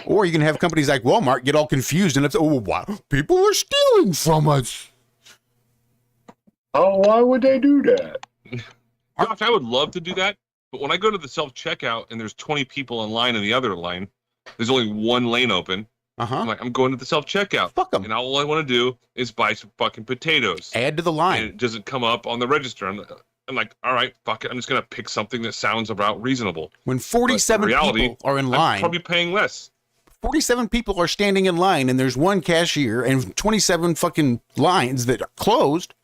Or you can have companies like Walmart get all confused and it's, oh, wow, people are stealing from us. Oh, why would they do that? Josh, I would love to do that, but when I go to the self-checkout and there's 20 people in line in the other line, there's only one lane open. I'm like, I'm going to the self-checkout. Fuck them. And all I want to do is buy some fucking potatoes. Add to the line. And it doesn't come up on the register. I'm like, all right, fuck it. I'm just going to pick something that sounds about reasonable. When 47 people are in line. I'm probably paying less. 47 people are standing in line and there's one cashier and 27 fucking lines that are closed.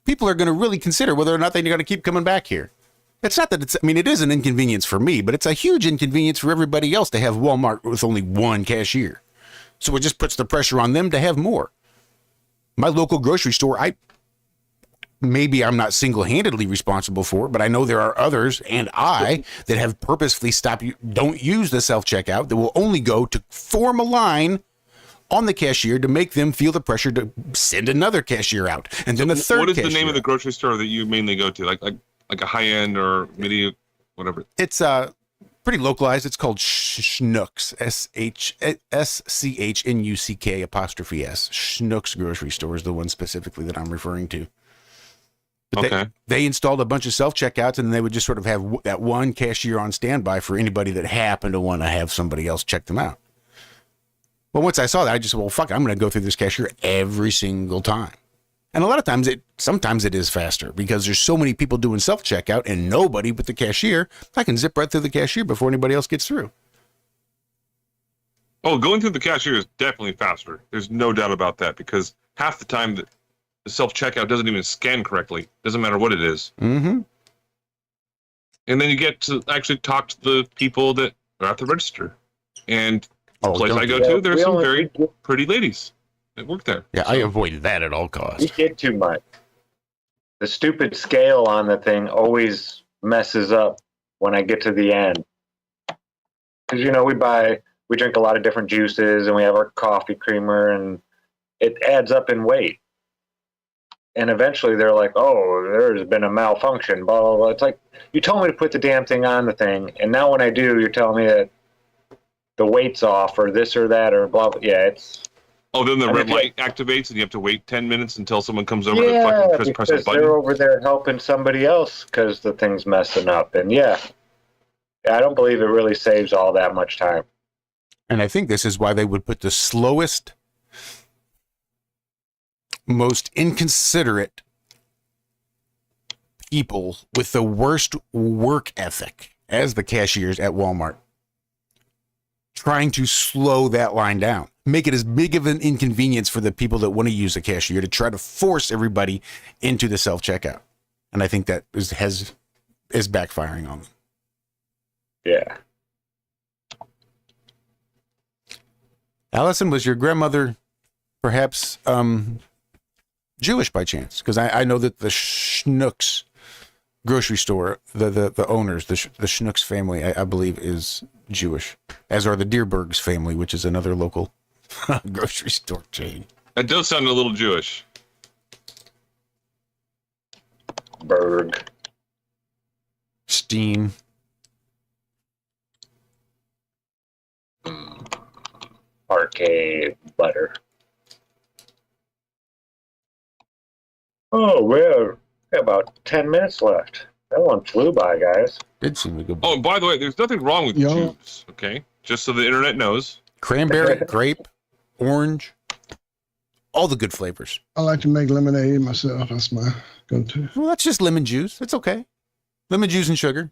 People are going to really consider whether or not they're going to keep coming back here. It's not that it is an inconvenience for me, but it's a huge inconvenience for everybody else to have Walmart with only one cashier. So it just puts the pressure on them to have more. My local grocery store, maybe I'm not single-handedly responsible for it, but I know there are others and that have purposefully don't use the self-checkout, that will only go to form a line on the cashier to make them feel the pressure to send another cashier out. And then a third cashier. What is the name of the grocery store that you mainly go to? Like a high-end or midi, whatever? It's pretty localized. It's called Schnucks, SCHNUCK''S. Schnucks grocery store is the one specifically that I'm referring to. But they installed a bunch of self-checkouts, and they would just sort of have that one cashier on standby for anybody that happened to want to have somebody else check them out. Well, once I saw that, I just said, well, fuck, I'm going to go through this cashier every single time. And a lot of times, sometimes it is faster because there's so many people doing self-checkout and nobody but the cashier. I can zip right through the cashier before anybody else gets through. Oh, going through the cashier is definitely faster. There's no doubt about that because half the time the self-checkout doesn't even scan correctly. Doesn't matter what it is. Mm-hmm. And then you get to actually talk to the people that are at the register. And the place I go to, there's some very pretty ladies that work there. Yeah, I avoid that at all costs. You get too much. The stupid scale on the thing always messes up when I get to the end. Because, we drink a lot of different juices and we have our coffee creamer and it adds up in weight. And eventually they're like, oh, there's been a malfunction, blah, blah, blah. It's like, you told me to put the damn thing on the thing. And now when I do, you're telling me that the weight's off or this or that or blah, blah. Yeah, it's... Oh, then the red light activates and you have to wait 10 minutes until someone comes over to fucking press a button. They're over there helping somebody else because the thing's messing up. And I don't believe it really saves all that much time. And I think this is why they would put the slowest, most inconsiderate people with the worst work ethic as the cashiers at Walmart, trying to slow that line down, make it as big of an inconvenience for the people that want to use a cashier to try to force everybody into the self-checkout. And I think that is backfiring on them. Yeah. Allison, was your grandmother perhaps Jewish by chance? Because I know that the Schnucks grocery store, the owners, the Schnucks family, I believe, is Jewish, as are the Deerbergs family, which is another local grocery store chain. That does sound a little Jewish. Berg. Steen. Parquet butter. Oh, we have about 10 minutes left. That one flew by, guys. Did seem to go. Oh, and by the way, there's nothing wrong with juice, okay? Just so the internet knows. Cranberry, grape, orange, all the good flavors. I like to make lemonade myself. That's my go-to. Well, that's just lemon juice. It's okay. Lemon juice and sugar.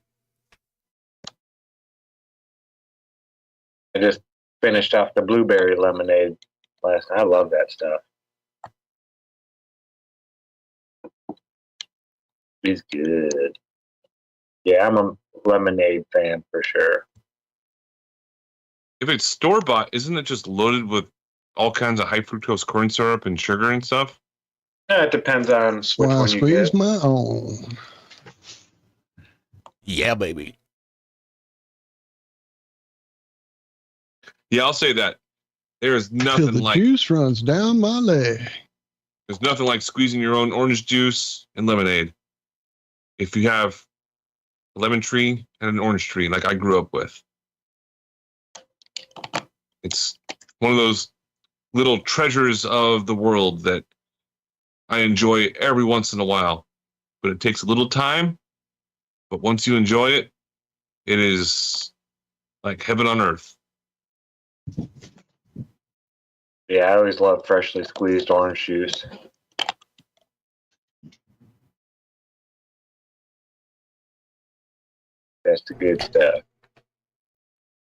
I just finished off the blueberry lemonade last night. I love that stuff. It's good. Yeah, I'm a lemonade fan for sure. If it's store-bought, isn't it just loaded with all kinds of high fructose corn syrup and sugar and stuff? Yeah, it depends on That's which why I one you squeeze get. my own. Yeah, baby. Yeah, I'll say that. There is Till nothing the like juice runs down my leg. there's nothing like squeezing your own orange juice and lemonade. If you have a lemon tree, and an orange tree, like I grew up with. It's one of those little treasures of the world that I enjoy every once in a while. But it takes a little time. But once you enjoy it, it is like heaven on earth. Yeah, I always love freshly squeezed orange juice. That's the good stuff.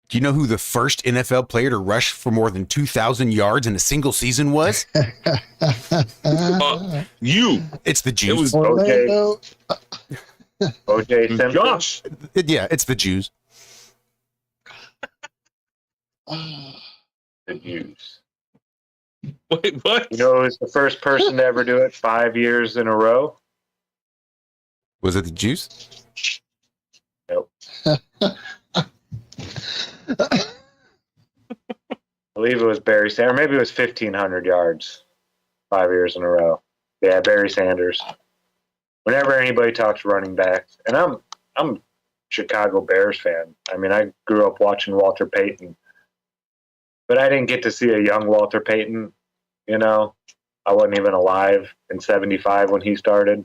Do you know who the first NFL player to rush for more than 2,000 yards in a single season was? You. It's the Jews. It was Orlando. OJ Simpson. Josh. Yeah, it's the Jews. The Jews. Wait, what? You know who's the first person to ever do it 5 years in a row? Was it the Jews? Nope. I believe it was Barry Sanders. Or maybe it was 1,500 yards 5 years in a row. Yeah, Barry Sanders. Whenever anybody talks running backs, and I'm a Chicago Bears fan. I mean, I grew up watching Walter Payton, but I didn't get to see a young Walter Payton. You know, I wasn't even alive in '75 when he started,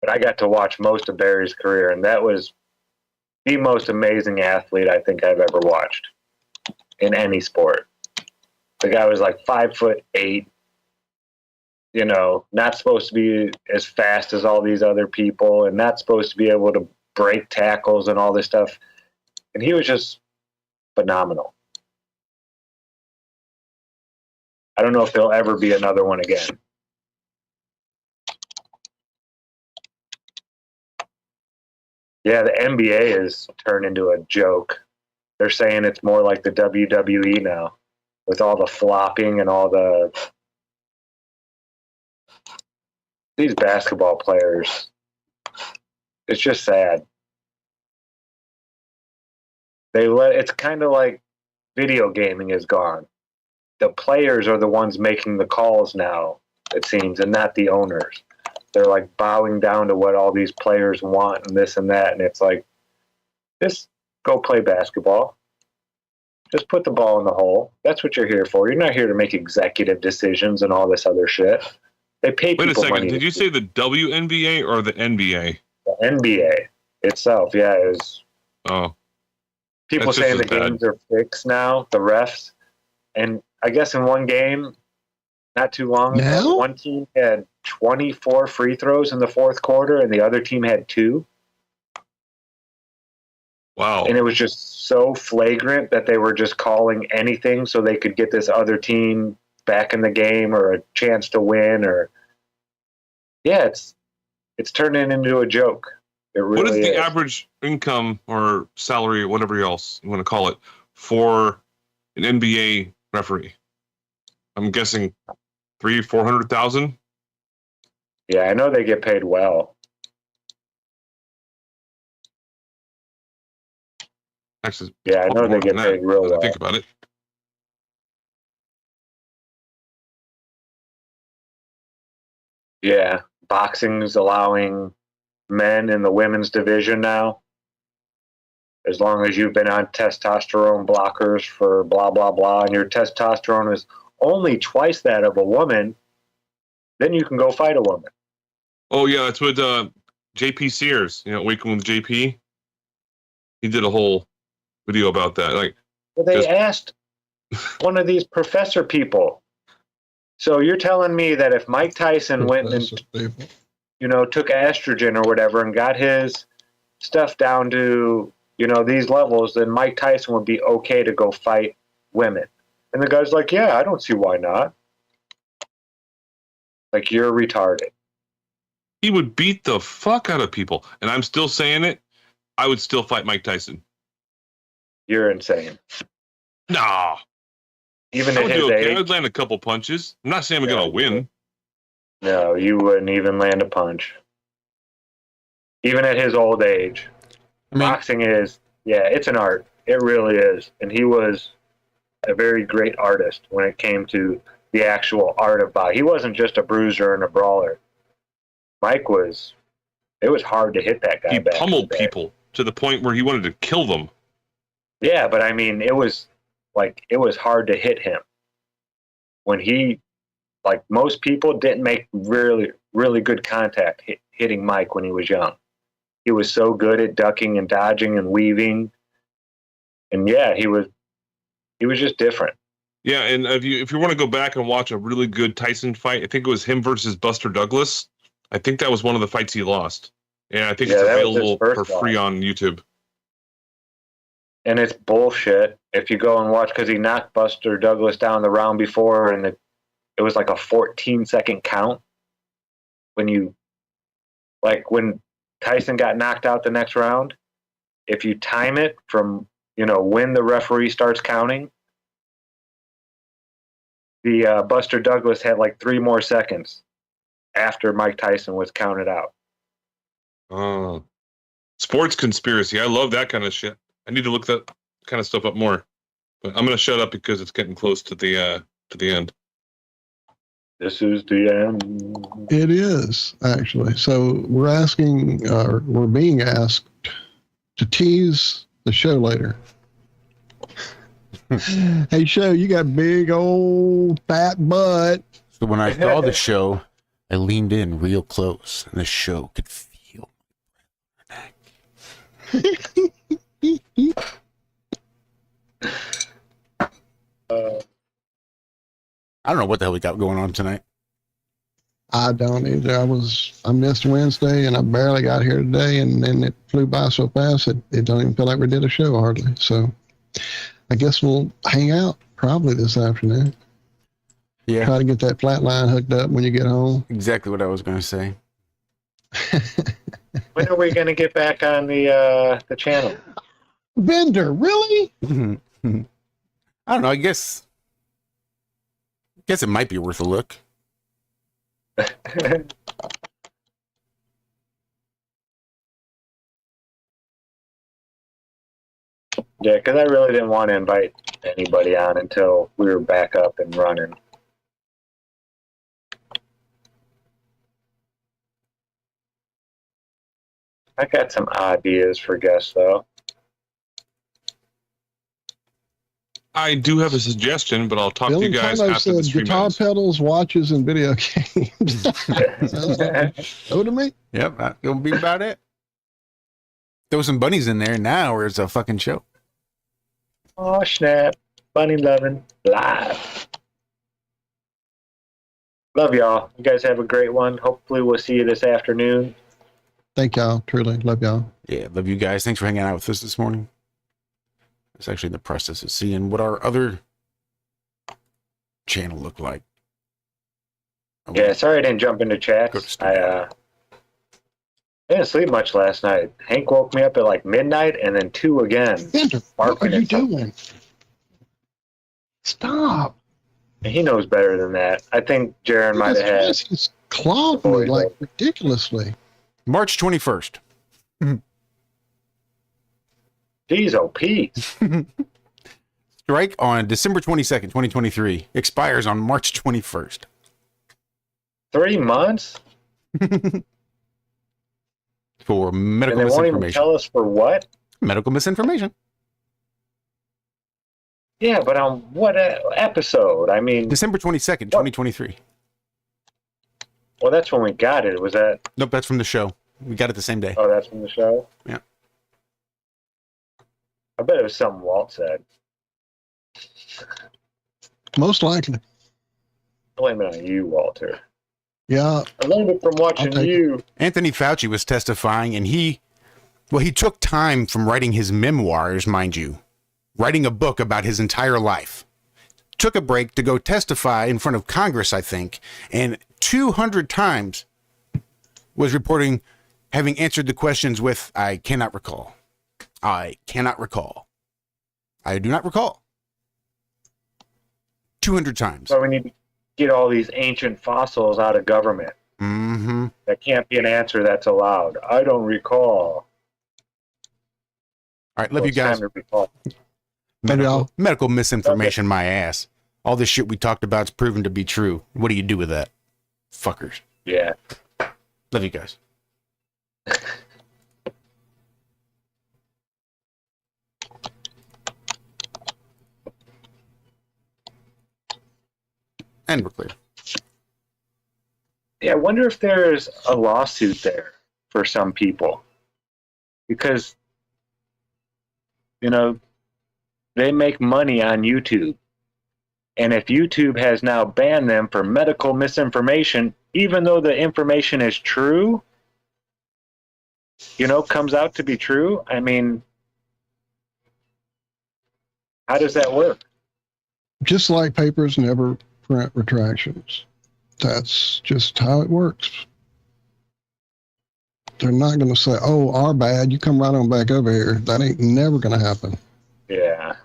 but I got to watch most of Barry's career, and that was the most amazing athlete I think I've ever watched in any sport. The guy was like 5'8", you know, not supposed to be as fast as all these other people and not supposed to be able to break tackles and all this stuff. And he was just phenomenal. I don't know if there'll ever be another one again. Yeah, the NBA is turned into a joke. They're saying it's more like the WWE now, with all the flopping and all the... These basketball players, it's just sad. It's kind of like video gaming is gone. The players are the ones making the calls now, it seems, and not the owners. They're like bowing down to what all these players want and this and that. And it's like, just go play basketball. Just put the ball in the hole. That's what you're here for. You're not here to make executive decisions and all this other shit. They pay people money. Wait a second. Did you say the WNBA or the NBA? The NBA itself, yeah. Oh. People saying the games are fixed now, the refs. And I guess in one game, not too long ago, one team had 24 free throws in the fourth quarter and the other team had 2. Wow. And it was just so flagrant that they were just calling anything so they could get this other team back in the game or a chance to win. Or yeah, it's turning into a joke. It really what is the average income or salary or whatever else you want to call it for an NBA referee? I'm guessing 300,000-400,000. Yeah, I know they get paid well. Actually, yeah, I know they get paid real well. Think about it. Yeah, boxing's allowing men in the women's division now. As long as you've been on testosterone blockers for blah, blah, blah, and your testosterone is only twice that of a woman, then you can go fight a woman. Oh, yeah, that's with JP Sears, you know, Waking with JP. He did a whole video about that. Like, well, they asked one of these professor people. So you're telling me that if Mike Tyson went and, you know, took estrogen or whatever and got his stuff down to, you know, these levels, then Mike Tyson would be okay to go fight women. And the guy's like, yeah, I don't see why not. Like, you're retarded. He would beat the fuck out of people. And I'm still saying it. I would still fight Mike Tyson. You're insane. Nah. Even I at would his do okay. age, I would land a couple punches. I'm not saying I'm going to win. No, you wouldn't even land a punch. Even at his old age. Boxing is, yeah, it's an art. It really is. And he was a very great artist when it came to the actual art of boxing. He wasn't just a bruiser and a brawler. Mike was it was hard to hit that guy. He back pummeled in the day. people to the point where he wanted to kill them. Yeah, but I mean, it was hard to hit him when he, like most people, didn't make really, really good contact hitting Mike when he was young. He was so good at ducking and dodging and weaving, and yeah, he was just different. Yeah, and if you want to go back and watch a really good Tyson fight, I think it was him versus Buster Douglas. I think that was one of the fights he lost, and I think it's available for free on YouTube. And it's bullshit if you go and watch, because he knocked Buster Douglas down the round before, and it was like a 14-second count. When Tyson got knocked out the next round, if you time it from when the referee starts counting, the Buster Douglas had like 3 more seconds after Mike Tyson was counted out. Oh, sports conspiracy! I love that kind of shit. I need to look that kind of stuff up more, but I'm gonna shut up because it's getting close to the end. This is the end. It is actually. So we're being asked to tease the show later. Hey, show, you got big old fat butt. So when I saw the show, I leaned in real close, and the show could feel my neck. I don't know what the hell we got going on tonight. I don't either. I missed Wednesday, and I barely got here today, and then it flew by so fast it don't even feel like we did a show hardly. So I guess we'll hang out probably this afternoon. Yeah. Try to get that flat line hooked up when you get home. Exactly what I was going to say. When are we going to get back on the channel? Vendor, really? I don't know. I guess it might be worth a look. Yeah, because I really didn't want to invite anybody on until we were back up and running. I got some ideas for guests, though. I do have a suggestion, but I'll talk to you guys after the stream guitar ends. pedals, watches, and video games. Sounds like so to me. Yep, that'll be about it. Throw some bunnies in there now, or it's a fucking show. Oh, snap. Bunny loving live. Love y'all. You guys have a great one. Hopefully we'll see you this afternoon. Thank y'all. Truly. Love y'all. Yeah, love you guys. Thanks for hanging out with us this morning. It's actually in the process of seeing what our other channel looked like. Yeah, sorry I didn't jump into chat. I didn't sleep much last night. Hank woke me up at like midnight and then 2 again. Vendor, what are you doing? Stop. He knows better than that. I think Jaron might have had. He's clawed me like ridiculously. March 21st. Jeez, oh, Pete. Strike on December 22nd, 2023. Expires on March 21st. 3 months? For medical and they won't misinformation. even tell us for what? Medical misinformation. Yeah, but on what episode? I mean... December 22nd, 2023. Well, that's when we got it. Was that... Nope, that's from the show. We got it the same day. Oh, that's from the show? Yeah. I bet it was something Walt said. Most likely. I blame it on you, Walter. Yeah. I learned it from watching you. Anthony Fauci was testifying, and he took time from writing his memoirs, mind you, writing a book about his entire life. Took a break to go testify in front of Congress, I think, and 200 times was reporting having answered the questions with, I cannot recall. I cannot recall. I do not recall. 200 times. So we need to get all these ancient fossils out of government. Mm-hmm. That can't be an answer that's allowed. I don't recall. All right, love you guys. Medical misinformation, my ass. All this shit we talked about is proven to be true. What do you do with that? Fuckers. Yeah. Love you guys. And we're clear. Yeah, I wonder if there's a lawsuit there for some people. Because, you know, they make money on YouTube. And if YouTube has now banned them for medical misinformation, even though the information is true, you know, comes out to be true, I mean, how does that work? Just like papers never print retractions. That's just how it works. They're not going to say, oh, our bad, you come right on back over here. That ain't never going to happen. Yeah.